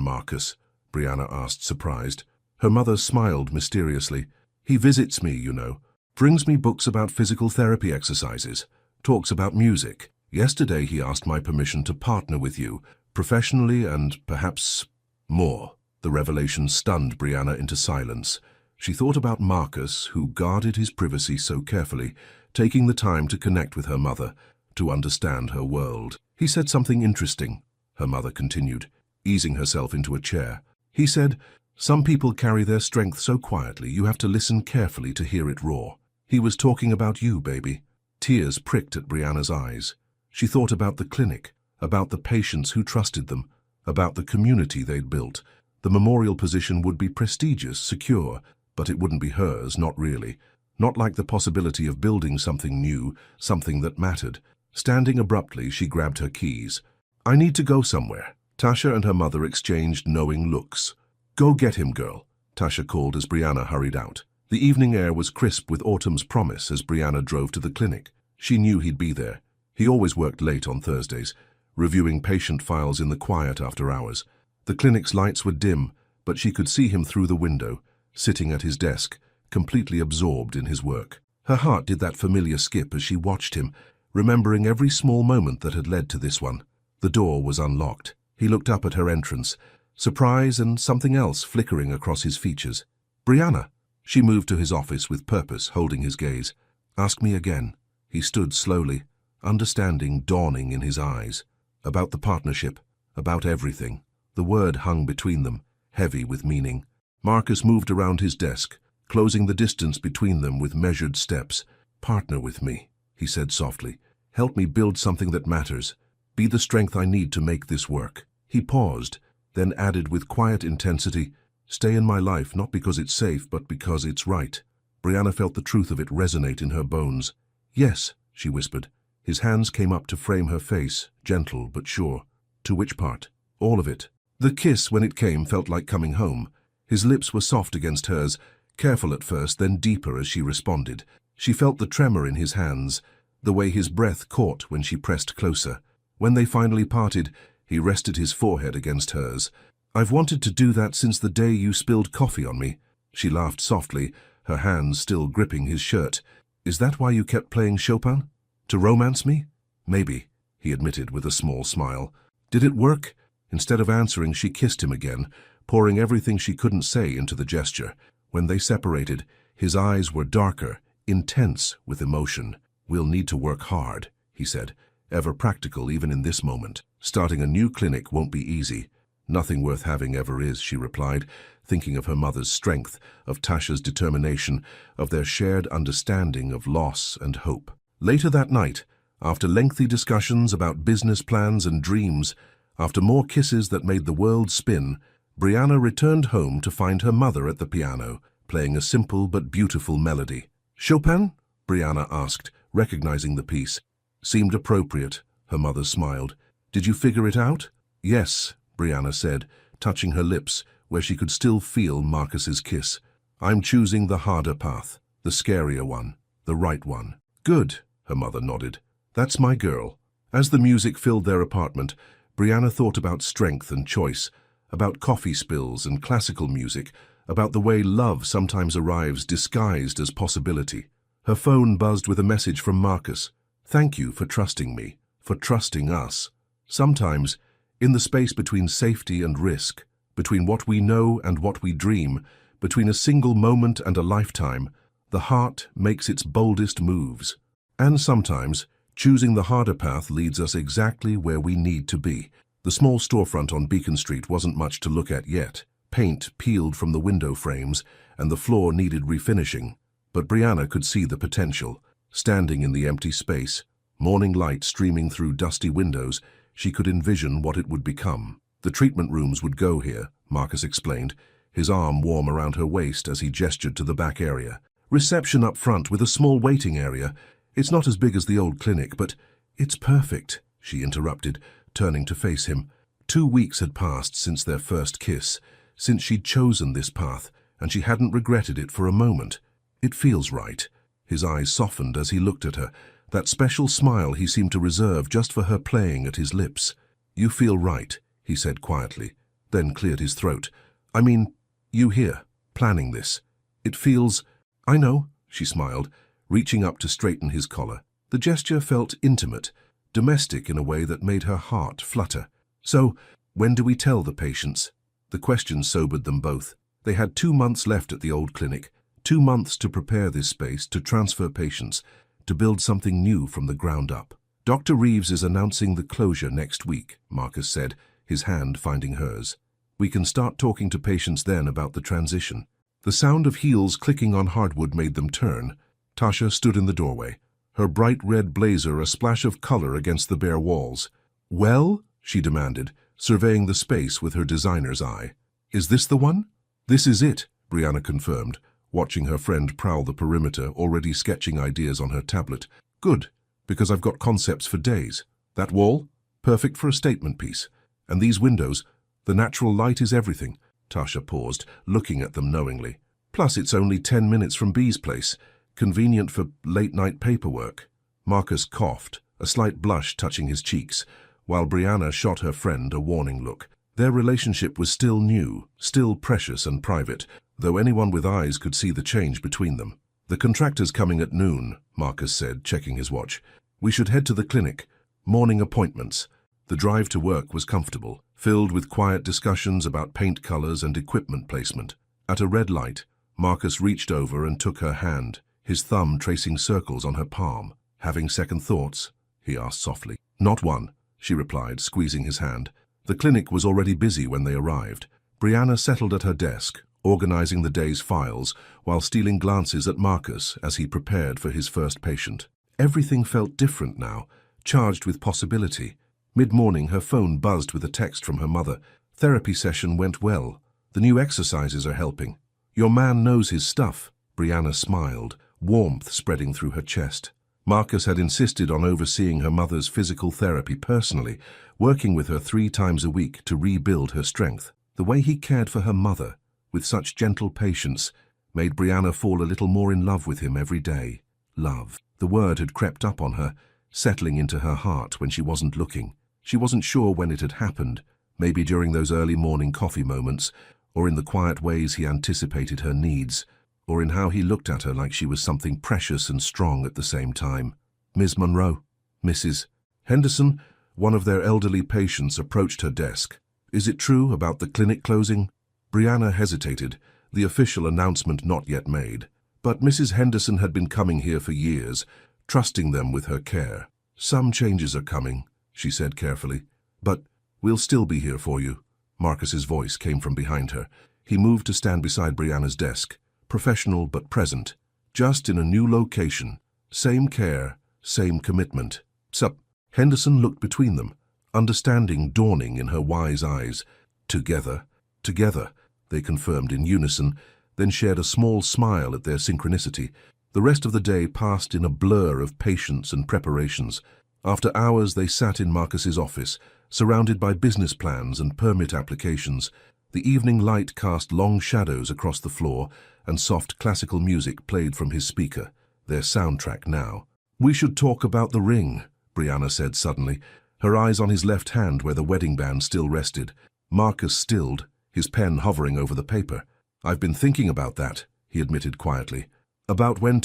Marcus?" Brianna asked, surprised. Her mother smiled mysteriously. "He visits me, you know. Brings me books about physical therapy exercises. Talks about music. Yesterday he asked my permission to partner with you, professionally and perhaps more." The revelation stunned Brianna into silence. She thought about Marcus, who guarded his privacy so carefully, taking the time to connect with her mother, to understand her world. "He said something interesting," her mother continued, easing herself into a chair. "He said, some people carry their strength so quietly you have to listen carefully to hear it roar. He was talking about you, baby." Tears pricked at Brianna's eyes. She thought about the clinic, about the patients who trusted them, about the community they'd built. The memorial position would be prestigious, secure, but it wouldn't be hers, not really. Not like the possibility of building something new, something that mattered. Standing abruptly, she grabbed her keys. "I need to go somewhere." Tasha and her mother exchanged knowing looks. "Go get him, girl," Tasha called as Brianna hurried out. The evening air was crisp with autumn's promise as Brianna drove to the clinic. She knew he'd be there. He always worked late on Thursdays, reviewing patient files in the quiet after hours. The clinic's lights were dim, but she could see him through the window, sitting at his desk, completely absorbed in his work. Her heart did that familiar skip as she watched him, remembering every small moment that had led to this one. The door was unlocked. He looked up at her entrance, surprise and something else flickering across his features. "Brianna." She moved to his office with purpose, holding his gaze. "Ask me again." He stood slowly, understanding dawning in his eyes. About the partnership, about everything. The word hung between them, heavy with meaning. Marcus moved around his desk, closing the distance between them with measured steps. "Partner with me," he said softly. "Help me build something that matters. Be the strength I need to make this work." He paused, then added with quiet intensity, "Stay in my life not because it's safe, but because it's right." Brianna felt the truth of it resonate in her bones. "Yes," she whispered. His hands came up to frame her face, gentle but sure. "To which part?" "All of it." The kiss, when it came, felt like coming home. His lips were soft against hers, careful at first, then deeper as she responded. She felt the tremor in his hands, the way his breath caught when she pressed closer. When they finally parted, he rested his forehead against hers. "I've wanted to do that since the day you spilled coffee on me." She laughed softly, her hands still gripping his shirt. "Is that why you kept playing Chopin? To romance me?" "Maybe," he admitted with a small smile. "Did it work?" Instead of answering, she kissed him again, pouring everything she couldn't say into the gesture. When they separated, his eyes were darker, intense with emotion. "We'll need to work hard," he said, ever practical even in this moment. "Starting a new clinic won't be easy." "Nothing worth having ever is," she replied, thinking of her mother's strength, of Tasha's determination, of their shared understanding of loss and hope. Later that night, after lengthy discussions about business plans and dreams, after more kisses that made the world spin, Brianna returned home to find her mother at the piano, playing a simple but beautiful melody. "Chopin?" Brianna asked, recognizing the piece. "Seemed appropriate," her mother smiled. "Did you figure it out?" "Yes," Brianna said, touching her lips, where she could still feel Marcus's kiss. "I'm choosing the harder path, the scarier one, the right one." "Good," her mother nodded. "That's my girl." As the music filled their apartment, Brianna thought about strength and choice, about coffee spills and classical music, about the way love sometimes arrives disguised as possibility. Her phone buzzed with a message from Marcus. "Thank you for trusting me, for trusting us." Sometimes, in the space between safety and risk, between what we know and what we dream, between a single moment and a lifetime, the heart makes its boldest moves. And sometimes, choosing the harder path leads us exactly where we need to be. The small storefront on Beacon Street wasn't much to look at yet. Paint peeled from the window frames, and the floor needed refinishing. But Brianna could see the potential. Standing in the empty space, morning light streaming through dusty windows, she could envision what it would become. "The treatment rooms would go here," Marcus explained, his arm warm around her waist as he gestured to the back area. "Reception up front with a small waiting area. It's not as big as the old clinic, but it's perfect," she interrupted, turning to face him. 2 weeks had passed since their first kiss, since she'd chosen this path, and she hadn't regretted it for a moment. "It feels right." His eyes softened as he looked at her, that special smile he seemed to reserve just for her playing at his lips. "You feel right," he said quietly, then cleared his throat. "I mean, you here, planning this. It feels—" "I know," she smiled, reaching up to straighten his collar. The gesture felt intimate, domestic in a way that made her heart flutter. "So, when do we tell the patients?" The question sobered them both. They had 2 months left at the old clinic, 2 months to prepare this space, to transfer patients, to build something new from the ground up. "Dr. Reeves is announcing the closure next week," Marcus said, his hand finding hers. "We can start talking to patients then about the transition." The sound of heels clicking on hardwood made them turn. Tasha stood in the doorway, her bright red blazer a splash of color against the bare walls. "Well?" she demanded, surveying the space with her designer's eye. "Is this the one?" "This is it," Brianna confirmed, watching her friend prowl the perimeter, already sketching ideas on her tablet. "Good, because I've got concepts for days. That wall? Perfect for a statement piece. And these windows? The natural light is everything." Tasha paused, looking at them knowingly. "Plus it's only 10 minutes from B's place. Convenient for late-night paperwork." Marcus coughed, a slight blush touching his cheeks, while Brianna shot her friend a warning look. Their relationship was still new, still precious and private, though anyone with eyes could see the change between them. "The contractor's coming at noon," Marcus said, checking his watch. "We should head to the clinic. Morning appointments." The drive to work was comfortable, filled with quiet discussions about paint colors and equipment placement. At a red light, Marcus reached over and took her hand, his thumb tracing circles on her palm. "Having second thoughts?" he asked softly. "Not one," she replied, squeezing his hand. The clinic was already busy when they arrived. Brianna settled at her desk, organizing the day's files, while stealing glances at Marcus as he prepared for his first patient. Everything felt different now, charged with possibility. Mid-morning, her phone buzzed with a text from her mother. "Therapy session went well. The new exercises are helping. Your man knows his stuff." Brianna smiled, warmth spreading through her chest. Marcus had insisted on overseeing her mother's physical therapy personally, working with her 3 times a week to rebuild her strength. The way he cared for her mother, with such gentle patience, made Brianna fall a little more in love with him every day. Love. The word had crept up on her, settling into her heart when she wasn't looking. She wasn't sure when it had happened, maybe during those early morning coffee moments, or in the quiet ways he anticipated her needs, or in how he looked at her like she was something precious and strong at the same time. "Ms. Monroe." Mrs. Henderson, one of their elderly patients, approached her desk. "Is it true about the clinic closing?" Brianna hesitated, the official announcement not yet made. But Mrs. Henderson had been coming here for years, trusting them with her care. "Some changes are coming," she said carefully. "But we'll still be here for you." Marcus's voice came from behind her. He moved to stand beside Brianna's desk, professional but present. "Just in a new location. Same care, same commitment." "Sup?" Henderson looked between them, understanding dawning in her wise eyes. "Together, together," they confirmed in unison, then shared a small smile at their synchronicity. The rest of the day passed in a blur of patience and preparations. After hours they sat in Marcus's office, surrounded by business plans and permit applications. The evening light cast long shadows across the floor, and soft classical music played from his speaker, their soundtrack now. "We should talk about the ring," Brianna said suddenly, her eyes on his left hand where the wedding band still rested. Marcus stilled, his pen hovering over the paper. "I've been thinking about that," he admitted quietly. "About when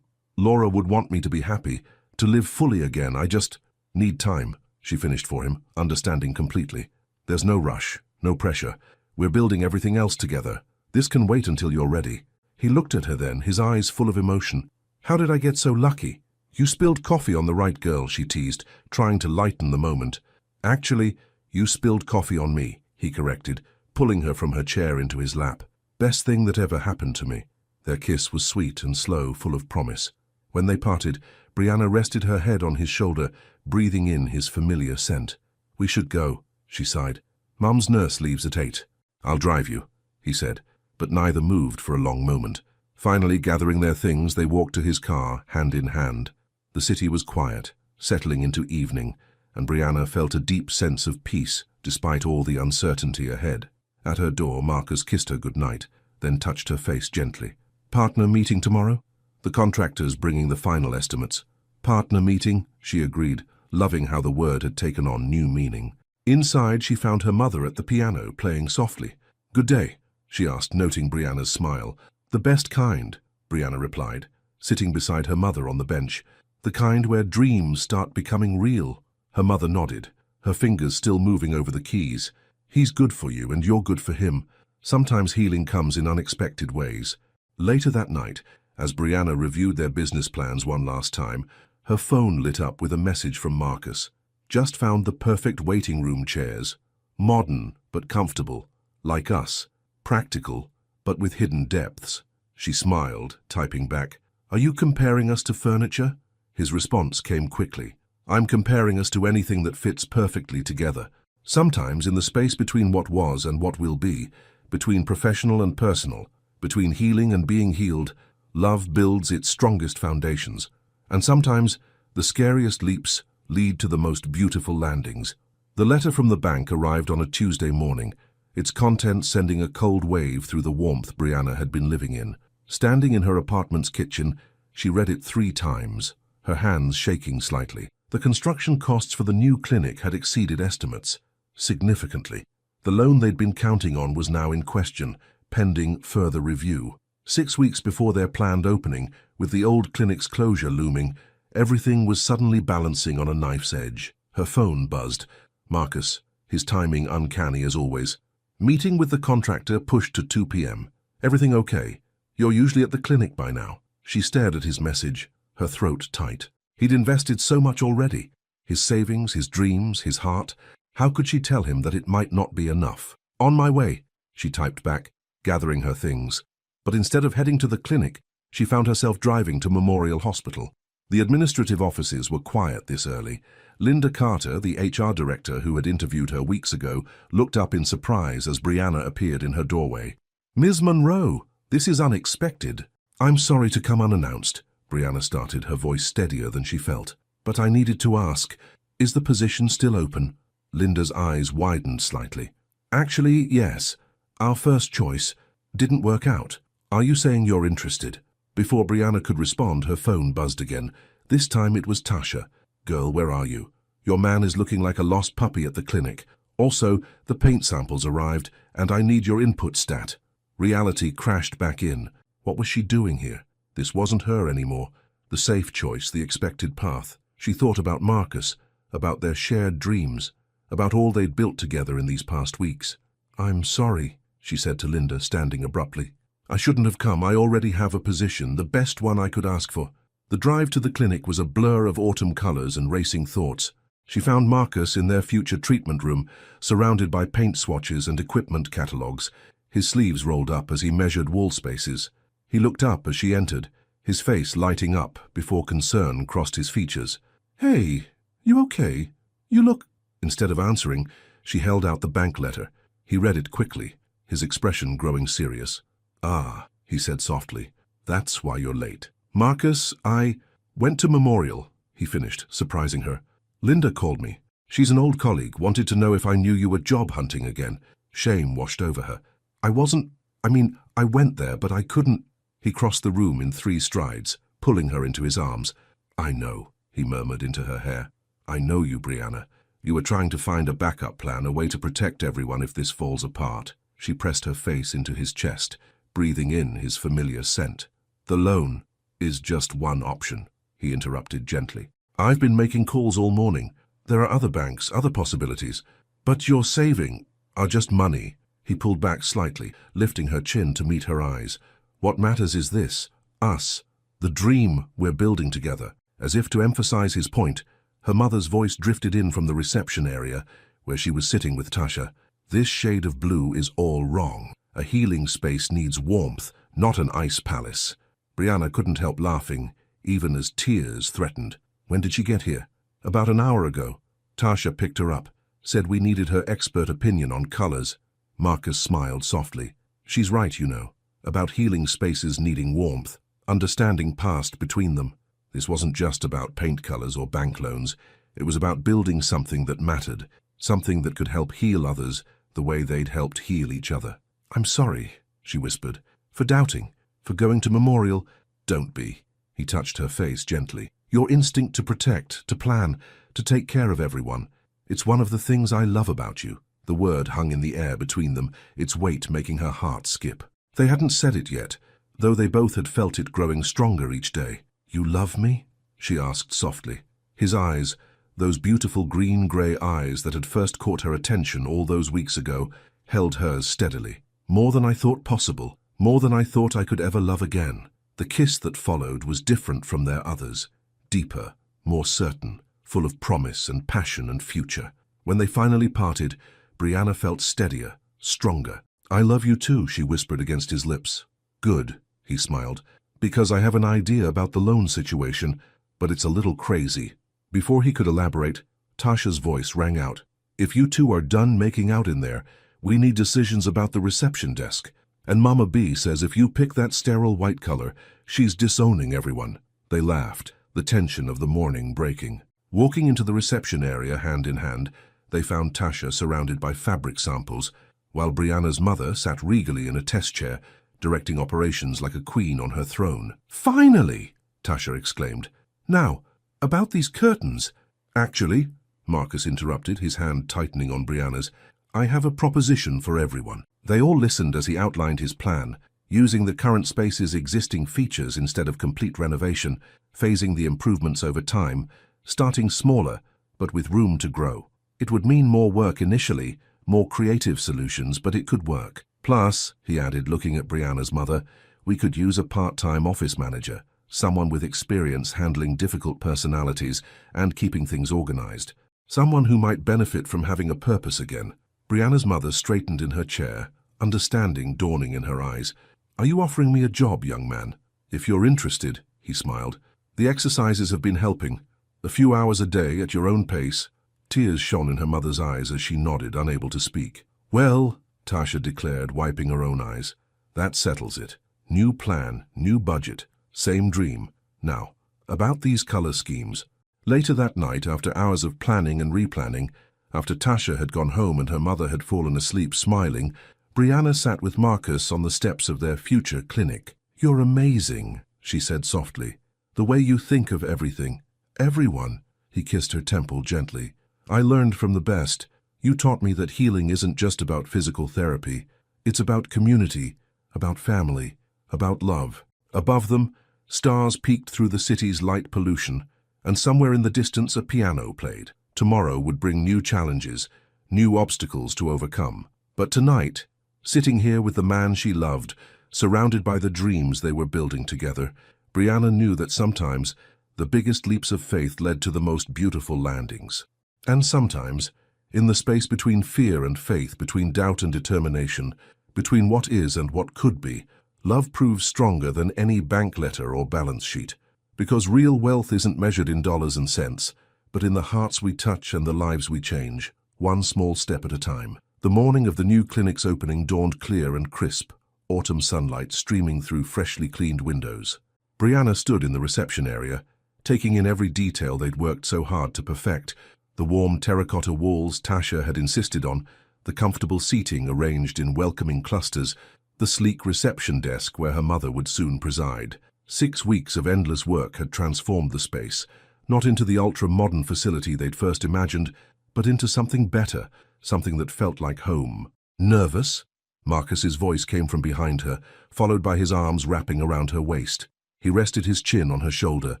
Laura would want me to be happy, to live fully again. I just need time," she finished for him, understanding completely. "There's no rush, no pressure. We're building everything else together. This can wait until you're ready." He looked at her then, his eyes full of emotion. "How did I get so lucky?" "You spilled coffee on the right girl," she teased, trying to lighten the moment. "Actually, you spilled coffee on me," he corrected, pulling her from her chair into his lap. "Best thing that ever happened to me." Their kiss was sweet and slow, full of promise. When they parted, Brianna rested her head on his shoulder, breathing in his familiar scent. "We should go," she sighed. "Mum's nurse leaves at 8. "I'll drive you," he said, but neither moved for a long moment. Finally, gathering their things, they walked to his car, hand in hand. The city was quiet, settling into evening, and Brianna felt a deep sense of peace despite all the uncertainty ahead. At her door, Marcus kissed her goodnight, then touched her face gently. "Partner meeting tomorrow?" "The contractor's bringing the final estimates." "Partner meeting," she agreed, loving how the word had taken on new meaning. Inside, she found her mother at the piano, playing softly. "Good day," she asked, noting Brianna's smile. "The best kind," Brianna replied, sitting beside her mother on the bench. "The kind where dreams start becoming real." Her mother nodded, her fingers still moving over the keys. "He's good for you, and you're good for him. Sometimes healing comes in unexpected ways." Later that night, as Brianna reviewed their business plans one last time, her phone lit up with a message from Marcus. "Just found the perfect waiting room chairs. Modern, but comfortable. Like us. Practical, but with hidden depths." She smiled, typing back, "Are you comparing us to furniture?" His response came quickly. "I'm comparing us to anything that fits perfectly together. Sometimes in the space between what was and what will be, between professional and personal, between healing and being healed, love builds its strongest foundations. And sometimes the scariest leaps lead to the most beautiful landings." The letter from the bank arrived on a Tuesday morning, its contents sending a cold wave through the warmth Brianna had been living in. Standing in her apartment's kitchen, she read it 3 times, her hands shaking slightly. The construction costs for the new clinic had exceeded estimates, significantly. The loan they'd been counting on was now in question, pending further review. 6 weeks before their planned opening, with the old clinic's closure looming, everything was suddenly balancing on a knife's edge. Her phone buzzed. Marcus, his timing uncanny as always. "Meeting with the contractor pushed to 2 p.m. Everything okay? You're usually at the clinic by now." She stared at his message, her throat tight. He'd invested so much already. His savings, his dreams, his heart. How could she tell him that it might not be enough? "On my way," she typed back, gathering her things. But instead of heading to the clinic, she found herself driving to Memorial Hospital. The administrative offices were quiet this early. Linda Carter, the HR director who had interviewed her weeks ago, looked up in surprise as Brianna appeared in her doorway. "Ms. Monroe, this is unexpected." "I'm sorry to come unannounced," Brianna started, her voice steadier than she felt. "But I needed to ask, is the position still open?" Linda's eyes widened slightly. "Actually, yes. Our first choice didn't work out. Are you saying you're interested?" Before Brianna could respond, her phone buzzed again. This time it was Tasha. "Girl, where are you? Your man is looking like a lost puppy at the clinic. Also, the paint samples arrived, and I need your input stat." Reality crashed back in. What was she doing here? This wasn't her anymore. The safe choice, the expected path. She thought about Marcus, about their shared dreams, about all they'd built together in these past weeks. "I'm sorry," she said to Linda, standing abruptly. I shouldn't have come. I already have a position, the best one I could ask for. The drive to the clinic was a blur of autumn colors and racing thoughts. She found Marcus in their future treatment room, surrounded by paint swatches and equipment catalogues, his sleeves rolled up as he measured wall spaces. He looked up as she entered, his face lighting up before concern crossed his features. Hey, you okay? You look... Instead of answering, she held out the bank letter. He read it quickly, his expression growing serious. Ah, he said softly, that's why you're late. Marcus, I went to Memorial, he finished, surprising her. Linda called me. She's an old colleague, wanted to know if I knew you were job hunting again. Shame washed over her. I went there, but I couldn't. He crossed the room in 3 strides, pulling her into his arms. I know, he murmured into her hair. I know you, Brianna. You were trying to find a backup plan, a way to protect everyone if this falls apart. She pressed her face into his chest, breathing in his familiar scent. The loan is just one option, he interrupted gently. I've been making calls all morning. There are other banks, other possibilities. But your saving are just money. He pulled back slightly, lifting her chin to meet her eyes. What matters is this, us, the dream we're building together. As if to emphasize his point, her mother's voice drifted in from the reception area, where she was sitting with Tasha. This shade of blue is all wrong. A healing space needs warmth, not an ice palace. Brianna couldn't help laughing, even as tears threatened. When did she get here? About an hour ago. Tasha picked her up, said we needed her expert opinion on colors. Marcus smiled softly. She's right, you know, about healing spaces needing warmth, understanding passed between them. This wasn't just about paint colors or bank loans. It was about building something that mattered, something that could help heal others the way they'd helped heal each other. I'm sorry, she whispered, for doubting, for going to Memorial. Don't be. He touched her face gently. Your instinct to protect, to plan, to take care of everyone. It's one of the things I love about you. The word hung in the air between them, its weight making her heart skip. They hadn't said it yet, though they both had felt it growing stronger each day. You love me? She asked softly. His eyes, those beautiful green-grey eyes that had first caught her attention all those weeks ago, held hers steadily. More than I thought possible, more than I thought I could ever love again. The kiss that followed was different from their others, deeper, more certain, full of promise and passion and future. When they finally parted, Brianna felt steadier, stronger. I love you too, she whispered against his lips. Good, he smiled, because I have an idea about the loan situation, but it's a little crazy. Before he could elaborate, Tasha's voice rang out. If you two are done making out in there, we need decisions about the reception desk. And Mama B says if you pick that sterile white color, she's disowning everyone. They laughed, the tension of the morning breaking. Walking into the reception area hand in hand, they found Tasha surrounded by fabric samples, while Brianna's mother sat regally in a test chair, directing operations like a queen on her throne. Finally! Tasha exclaimed. Now, about these curtains. Actually, Marcus interrupted, his hand tightening on Brianna's, I have a proposition for everyone. They all listened as he outlined his plan, using the current space's existing features instead of complete renovation, phasing the improvements over time, starting smaller, but with room to grow. It would mean more work initially, more creative solutions, but it could work. Plus, he added, looking at Brianna's mother, we could use a part-time office manager, someone with experience handling difficult personalities and keeping things organized. Someone who might benefit from having a purpose again. Brianna's mother straightened in her chair, understanding dawning in her eyes. Are you offering me a job, young man? If you're interested, he smiled. The exercises have been helping. A few hours a day at your own pace. Tears shone in her mother's eyes as she nodded, unable to speak. Well, Tasha declared, wiping her own eyes, that settles it. New plan, new budget, same dream. Now, about these color schemes. Later that night, after hours of planning and replanning, after Tasha had gone home and her mother had fallen asleep smiling, Brianna sat with Marcus on the steps of their future clinic. You're amazing, she said softly. The way you think of everything. Everyone. He kissed her temple gently. I learned from the best. You taught me that healing isn't just about physical therapy. It's about community, about family, about love. Above them, stars peeked through the city's light pollution, and somewhere in the distance a piano played. Tomorrow would bring new challenges, new obstacles to overcome. But tonight, Sitting here with the man she loved, surrounded by the dreams they were building together, Brianna knew that sometimes the biggest leaps of faith led to the most beautiful landings. And sometimes, in the space between fear and faith, between doubt and determination, between what is and what could be, love proves stronger than any bank letter or balance sheet. Because real wealth isn't measured in dollars and cents, but in the hearts we touch and the lives we change, one small step at a time. The morning of the new clinic's opening dawned clear and crisp, autumn sunlight streaming through freshly cleaned windows. Brianna stood in the reception area, taking in every detail they'd worked so hard to perfect: the warm terracotta walls Tasha had insisted on, the comfortable seating arranged in welcoming clusters, the sleek reception desk where her mother would soon preside. 6 weeks of endless work had transformed the space, not into the ultra-modern facility they'd first imagined, but into something better, something that felt like home. Nervous? Marcus's voice came from behind her, followed by his arms wrapping around her waist. He rested his chin on her shoulder,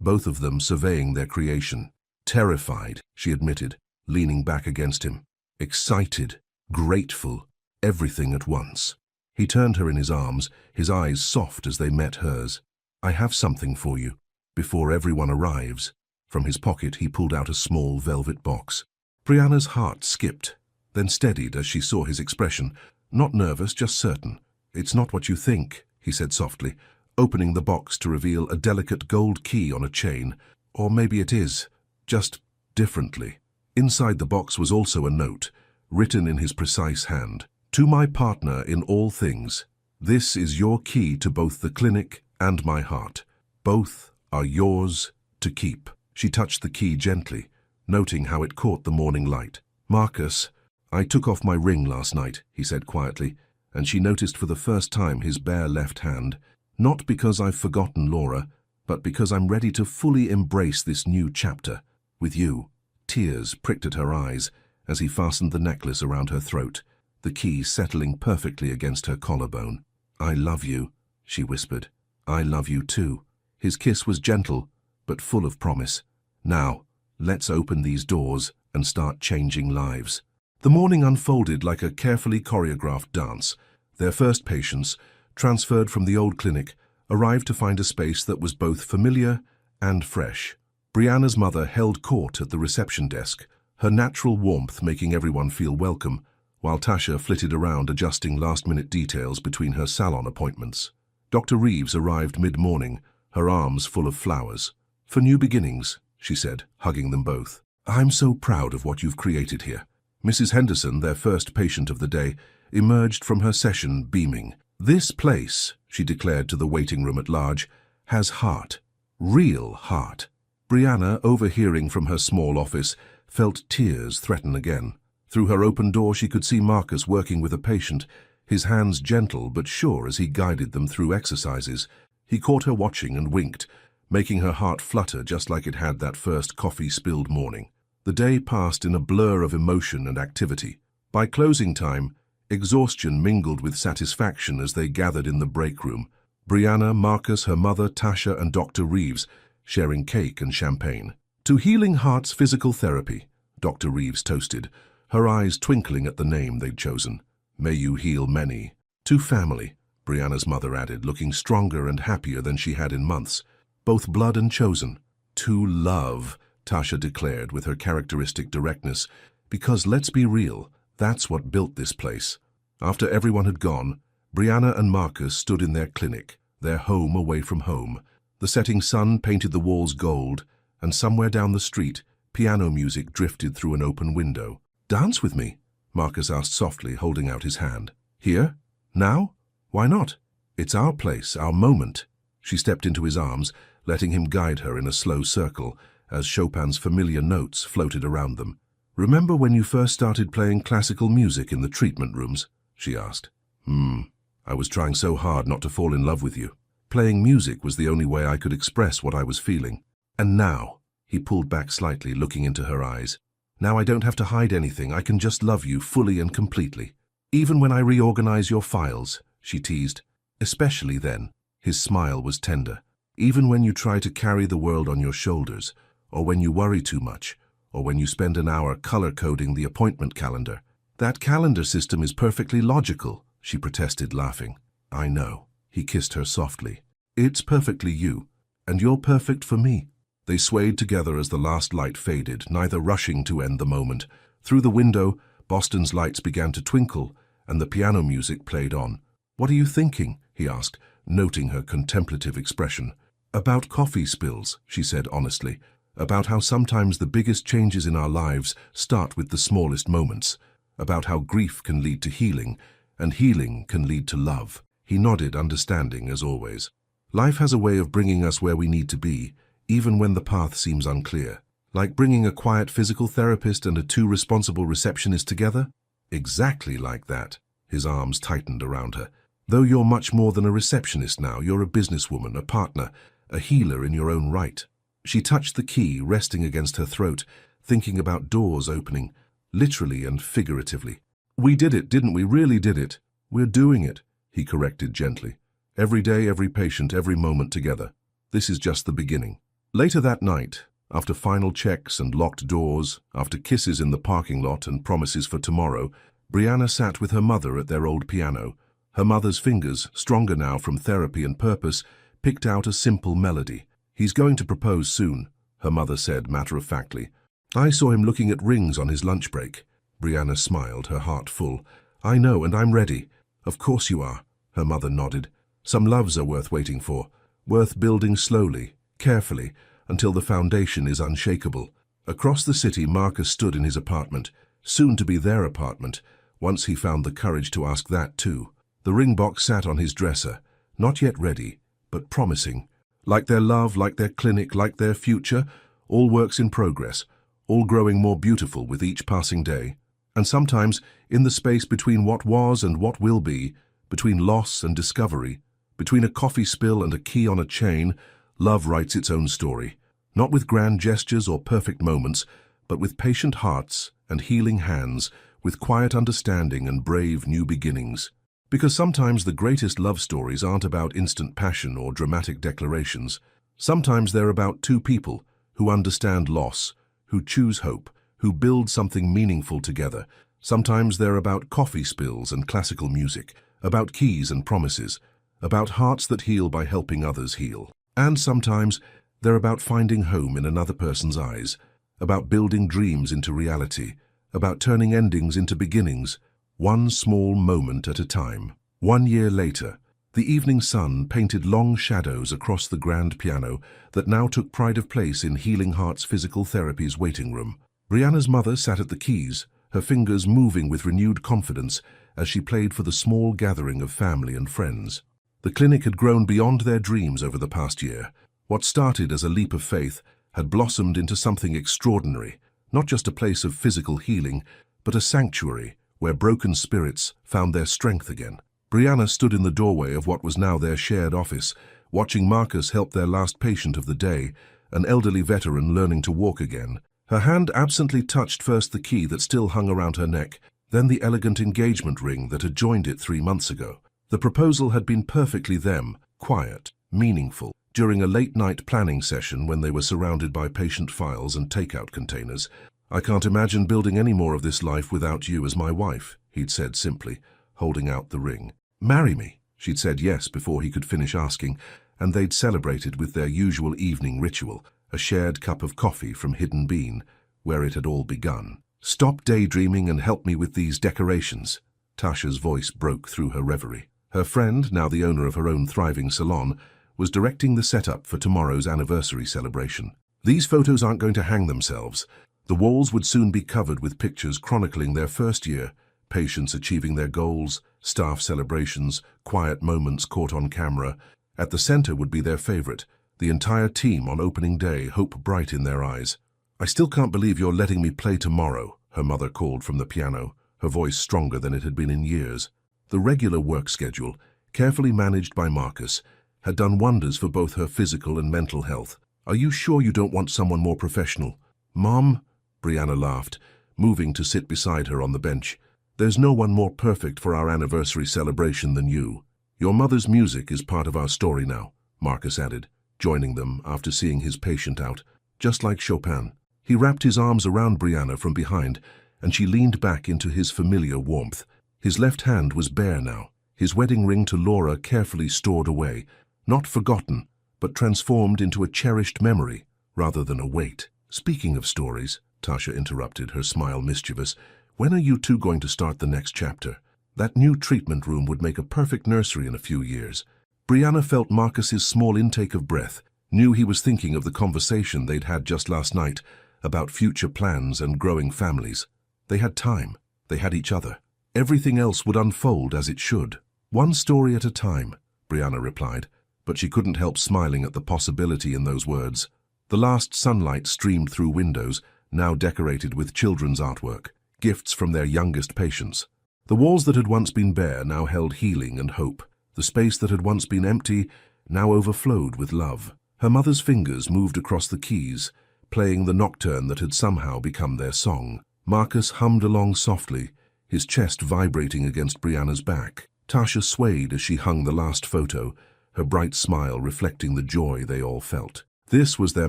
both of them surveying their creation. Terrified, she admitted, leaning back against him. Excited, grateful, everything at once. He turned her in his arms, his eyes soft as they met hers. "I have something for you, before everyone arrives." From his pocket he pulled out a small velvet box. Brianna's heart skipped, then steadied as she saw his expression. Not nervous, just certain. "It's not what you think," he said softly, opening the box to reveal a delicate gold key on a chain. "Or maybe it is, just differently." Inside the box was also a note, written in his precise hand. "To my partner in all things, this is your key to both the clinic and my heart. Both are yours to keep." She touched the key gently, noting how it caught the morning light. "Marcus, I took off my ring last night," he said quietly, and she noticed for the first time his bare left hand. "Not because I've forgotten Laura, but because I'm ready to fully embrace this new chapter with you." Tears pricked at her eyes as he fastened the necklace around her throat, the key settling perfectly against her collarbone. "I love you," she whispered. "I love you too." His kiss was gentle, but full of promise. "Now, let's open these doors and start changing lives." The morning unfolded like a carefully choreographed dance. Their first patients, transferred from the old clinic, arrived to find a space that was both familiar and fresh. Brianna's mother held court at the reception desk, her natural warmth making everyone feel welcome, while Tasha flitted around adjusting last-minute details between her salon appointments. Dr. Reeves arrived mid-morning, her arms full of flowers. "For new beginnings," she said, hugging them both. "I'm so proud of what you've created here." Mrs. Henderson, their first patient of the day, emerged from her session beaming. "This place," she declared to the waiting room at large, "has heart. Real heart." Brianna, overhearing from her small office, felt tears threaten again. Through her open door she could see Marcus working with a patient, his hands gentle but sure as he guided them through exercises. He caught her watching and winked, making her heart flutter just like it had that first coffee-spilled morning. The day passed in a blur of emotion and activity. By closing time, exhaustion mingled with satisfaction as they gathered in the break room. Brianna, Marcus, her mother, Tasha, and Dr. Reeves, sharing cake and champagne. "To Healing Hearts Physical Therapy," Dr. Reeves toasted, her eyes twinkling at the name they'd chosen. "May you heal many." "To family," Brianna's mother added, looking stronger and happier than she had in months. "Both blood and chosen." "To love," Tasha declared with her characteristic directness, "because let's be real, that's what built this place." After everyone had gone, Brianna and Marcus stood in their clinic, their home away from home. The setting sun painted the walls gold, and somewhere down the street, piano music drifted through an open window. "Dance with me?" Marcus asked softly, holding out his hand. "Here? Now? Why not? It's our place, our moment." She stepped into his arms, letting him guide her in a slow circle, as Chopin's familiar notes floated around them. "Remember when you first started playing classical music in the treatment rooms?" she asked. I was trying so hard not to fall in love with you. Playing music was the only way I could express what I was feeling. And now," he pulled back slightly, looking into her eyes, "now I don't have to hide anything. I can just love you fully and completely. Even when I reorganize your files," she teased. "Especially then." His smile was tender. "Even when you try to carry the world on your shoulders, or when you worry too much, or when you spend an hour color-coding the appointment calendar. That calendar system is perfectly logical," she protested, laughing. I know. He kissed her softly. It's perfectly you, and you're perfect for me. They swayed together as the last light faded, neither rushing to end the moment. Through the window, Boston's lights began to twinkle, and the piano music played on. What are you thinking? He asked, noting her contemplative expression. About coffee spills, she said honestly. About how sometimes the biggest changes in our lives start with the smallest moments. About how grief can lead to healing, and healing can lead to love. He nodded, understanding as always. Life has a way of bringing us where we need to be, even when the path seems unclear. Like bringing a quiet physical therapist and a two responsible receptionists together? Exactly like that. His arms tightened around her. Though you're much more than a receptionist now, you're a businesswoman, a partner, a healer in your own right. She touched the key, resting against her throat, thinking about doors opening, literally and figuratively. We did it, didn't we? Really did it. We're doing it, he corrected gently. Every day, every patient, every moment together. This is just the beginning. Later that night, after final checks and locked doors, after kisses in the parking lot and promises for tomorrow, Brianna sat with her mother at their old piano. Her mother's fingers, stronger now from therapy and purpose, picked out a simple melody. He's going to propose soon, her mother said matter-of-factly. I saw him looking at rings on his lunch break. Brianna smiled, her heart full. I know, and I'm ready. Of course you are, her mother nodded. Some loves are worth waiting for, worth building slowly, carefully, until the foundation is unshakable. Across the city, Marcus stood in his apartment, soon to be their apartment, once he found the courage to ask that too. The ring box sat on his dresser, not yet ready, but promising. Like their love, like their clinic, like their future, all works in progress, all growing more beautiful with each passing day. And sometimes, in the space between what was and what will be, between loss and discovery, between a coffee spill and a key on a chain, love writes its own story, not with grand gestures or perfect moments, but with patient hearts and healing hands, with quiet understanding and brave new beginnings. Because sometimes the greatest love stories aren't about instant passion or dramatic declarations. Sometimes they're about two people who understand loss, who choose hope, who build something meaningful together. Sometimes they're about coffee spills and classical music, about keys and promises, about hearts that heal by helping others heal. And sometimes they're about finding home in another person's eyes, about building dreams into reality, about turning endings into beginnings, one small moment at a time. 1 year later, the evening sun painted long shadows across the grand piano that now took pride of place in Healing Hearts Physical Therapy's waiting room. Brianna's mother sat at the keys, her fingers moving with renewed confidence as she played for the small gathering of family and friends. The clinic had grown beyond their dreams over the past year. What started as a leap of faith had blossomed into something extraordinary, not just a place of physical healing, but a sanctuary where broken spirits found their strength again. Brianna stood in the doorway of what was now their shared office, watching Marcus help their last patient of the day, an elderly veteran learning to walk again. Her hand absently touched first the key that still hung around her neck, then the elegant engagement ring that had joined it 3 months ago. The proposal had been perfectly them, quiet, meaningful. During a late-night planning session when they were surrounded by patient files and takeout containers, I can't imagine building any more of this life without you as my wife, he'd said simply, holding out the ring. Marry me, she'd said yes before he could finish asking, and they'd celebrated with their usual evening ritual, a shared cup of coffee from Hidden Bean, where it had all begun. Stop daydreaming and help me with these decorations. Tasha's voice broke through her reverie. Her friend, now the owner of her own thriving salon, was directing the setup for tomorrow's anniversary celebration. These photos aren't going to hang themselves. The walls would soon be covered with pictures chronicling their first year, patients achieving their goals, staff celebrations, quiet moments caught on camera. At the center would be their favorite, the entire team on opening day, hope bright in their eyes. I still can't believe you're letting me play tomorrow, her mother called from the piano, her voice stronger than it had been in years. The regular work schedule, carefully managed by Marcus, had done wonders for both her physical and mental health. Are you sure you don't want someone more professional? Mom? Brianna laughed, moving to sit beside her on the bench. There's no one more perfect for our anniversary celebration than you. Your mother's music is part of our story now, Marcus added, joining them after seeing his patient out, just like Chopin. He wrapped his arms around Brianna from behind, and she leaned back into his familiar warmth. His left hand was bare now, his wedding ring to Laura carefully stored away, not forgotten, but transformed into a cherished memory rather than a weight. Speaking of stories, Tasha interrupted, her smile mischievous, when are you two going to start the next chapter? That new treatment room would make a perfect nursery in a few years. Brianna felt Marcus's small intake of breath, knew he was thinking of the conversation they'd had just last night about future plans and growing families. They had time. They had each other. Everything else would unfold as it should. One story at a time, Brianna replied, but she couldn't help smiling at the possibility in those words. The last sunlight streamed through windows, now decorated with children's artwork, gifts from their youngest patients. The walls that had once been bare now held healing and hope. The space that had once been empty now overflowed with love. Her mother's fingers moved across the keys, playing the nocturne that had somehow become their song. Marcus hummed along softly, his chest vibrating against Brianna's back. Tasha swayed as she hung the last photo, her bright smile reflecting the joy they all felt. This was their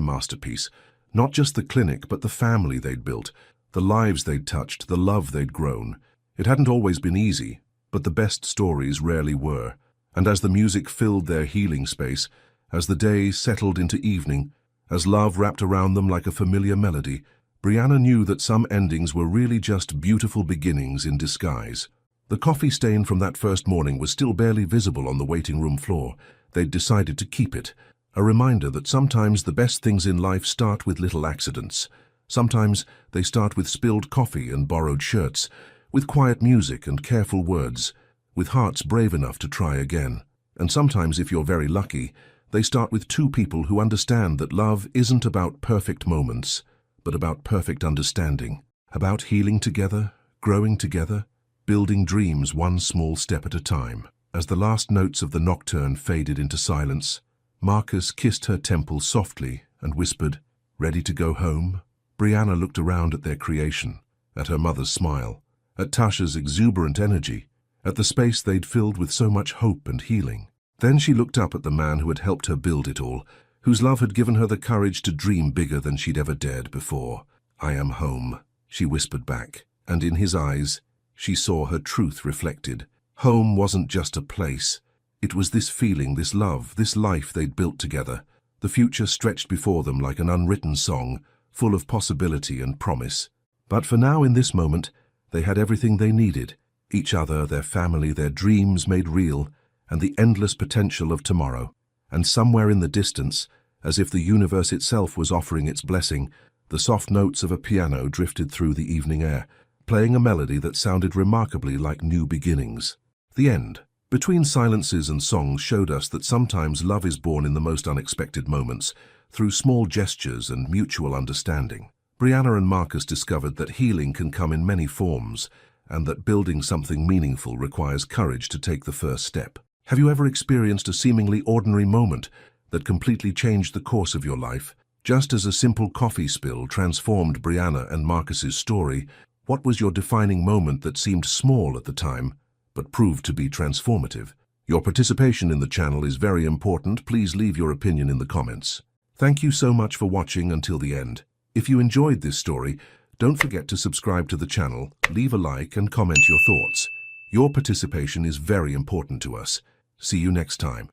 masterpiece, not just the clinic but the family they'd built, the lives they'd touched, the love they'd grown. It hadn't always been easy, but the best stories rarely were. And as the music filled their healing space, as the day settled into evening, as love wrapped around them like a familiar melody, Brianna knew that some endings were really just beautiful beginnings in disguise. The coffee stain from that first morning was still barely visible on the waiting room floor. They'd decided to keep it, a reminder that sometimes the best things in life start with little accidents. Sometimes they start with spilled coffee and borrowed shirts, with quiet music and careful words, with hearts brave enough to try again. And sometimes, if you're very lucky, they start with two people who understand that love isn't about perfect moments, but about perfect understanding, about healing together, growing together, building dreams one small step at a time. As the last notes of the nocturne faded into silence, Marcus kissed her temple softly and whispered, "Ready to go home?" Brianna looked around at their creation, at her mother's smile, at Tasha's exuberant energy, at the space they'd filled with so much hope and healing. Then she looked up at the man who had helped her build it all, whose love had given her the courage to dream bigger than she'd ever dared before. "I am home," she whispered back, and in his eyes, she saw her truth reflected. Home wasn't just a place. It was this feeling, this love, this life they'd built together. The future stretched before them like an unwritten song, full of possibility and promise. But for now, in this moment, they had everything they needed. Each other, their family, their dreams made real, and the endless potential of tomorrow. And somewhere in the distance, as if the universe itself was offering its blessing, the soft notes of a piano drifted through the evening air, playing a melody that sounded remarkably like new beginnings. The end. Between silences and songs showed us that sometimes love is born in the most unexpected moments, through small gestures and mutual understanding. Brianna and Marcus discovered that healing can come in many forms, and that building something meaningful requires courage to take the first step. Have you ever experienced a seemingly ordinary moment that completely changed the course of your life? Just as a simple coffee spill transformed Brianna and Marcus's story, what was your defining moment that seemed small at the time, but proved to be transformative? Your participation in the channel is very important. Please leave your opinion in the comments. Thank you so much for watching until the end. If you enjoyed this story, don't forget to subscribe to the channel, leave a like and comment your thoughts. Your participation is very important to us. See you next time.